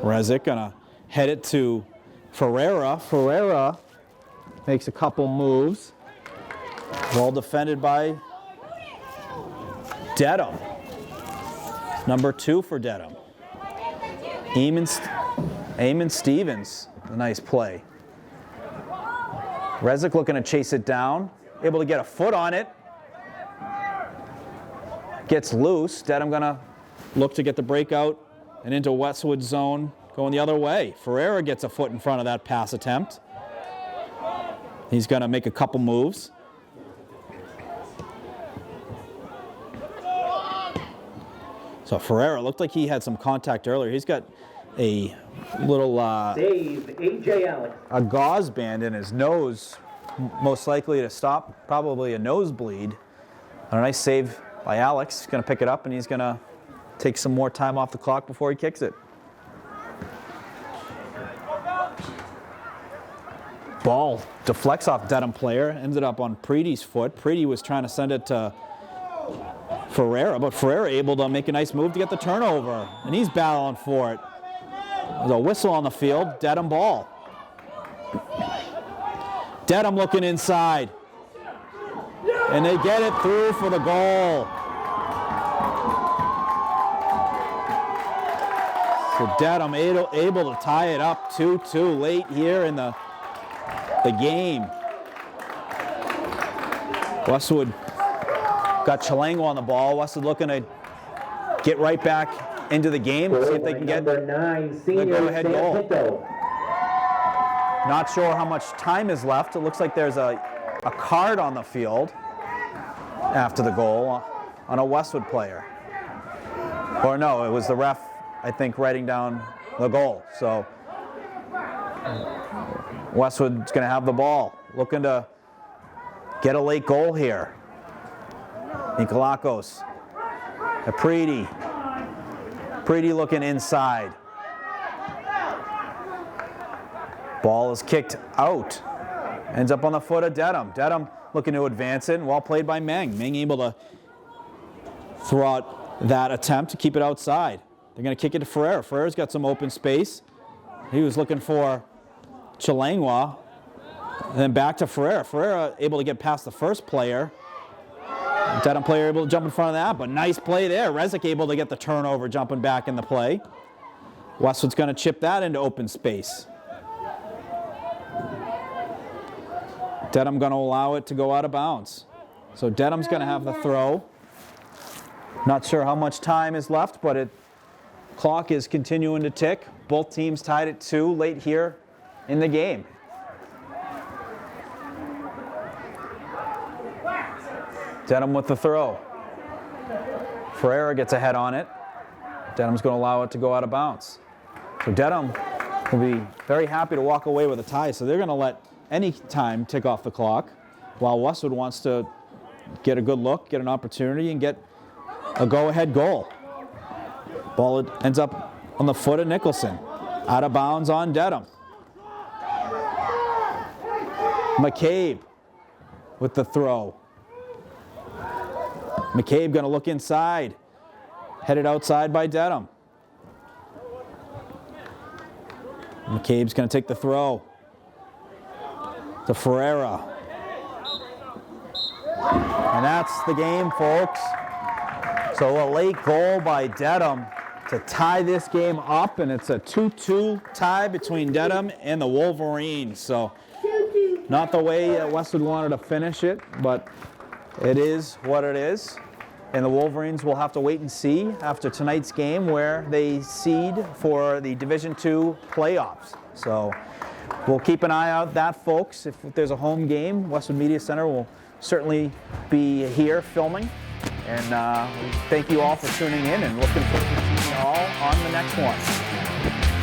Rezic gonna head it to Ferreira. Ferreira makes a couple moves. Well defended by Dedham. Number 2 for Dedham. Eamon Stevens, a nice play. Rezic looking to chase it down. Able to get a foot on it. Gets loose. Dedham gonna look to get the breakout and into Westwood zone going the other way. Ferreira gets a foot in front of that pass attempt. He's gonna make a couple moves. So Ferreira looked like he had some contact earlier. He's got a little Save, A.J. Alex. a gauze band in his nose, most likely to stop probably a nosebleed. A nice save by Alex. He's going to pick it up and he's going to take some more time off the clock before he kicks it. Ball deflects off Dedham player, ended up on Preedy's foot. Preedy was trying to send it to Ferreira, but Ferreira able to make a nice move to get the turnover, and he's battling for it. There's a whistle on the field. Dedham ball. Dedham looking inside. And they get it through for the goal. So Dedham able to tie it up 2-2 late here in the game. Westwood got Chalangwa on the ball. Westwood looking to get right back into the game, see if they can get Number 9, senior the go-ahead goal. Santo. Not sure how much time is left. It looks like there's a card on the field after the goal on a Westwood player. Or no, it was the ref, I think, writing down the goal. So Westwood's going to have the ball, looking to get a late goal here. Nikolakos, Preedy. Preedy looking inside. Ball is kicked out. Ends up on the foot of Dedham. Dedham looking to advance it. Well played by Meng. Meng able to throw out that attempt to keep it outside. They're going to kick it to Ferreira. Ferreira's got some open space. He was looking for Chalangwa. And then back to Ferreira. Ferreira able to get past the first player. Dedham player able to jump in front of that, but nice play there. Rezic able to get the turnover, jumping back in the play. Westwood's going to chip that into open space. Dedham going to allow it to go out of bounds. So Dedham's going to have the throw. Not sure how much time is left, but clock is continuing to tick. Both teams tied at 2 late here in the game. Dedham with the throw. Ferreira gets a head on it. Dedham's going to allow it to go out of bounds. So Dedham will be very happy to walk away with a tie. So they're going to let any time tick off the clock, while Westwood wants to get a good look, get an opportunity, and get a go-ahead goal. Ball ends up on the foot of Nicholson. Out of bounds on Dedham. McCabe with the throw. McCabe going to look inside. Headed outside by Dedham. McCabe's going to take the throw to Ferreira. And that's the game, folks. So a late goal by Dedham to tie this game up, and it's a 2-2 tie between Dedham and the Wolverines. So 2-2 Not the way Westwood wanted to finish it, but it is what it is. And the Wolverines will have to wait and see after tonight's game where they seed for the Division II playoffs. So we'll keep an eye out that, folks. If there's a home game, Westwood Media Center will certainly be here filming. And thank you all for tuning in, and looking forward to seeing you all on the next one.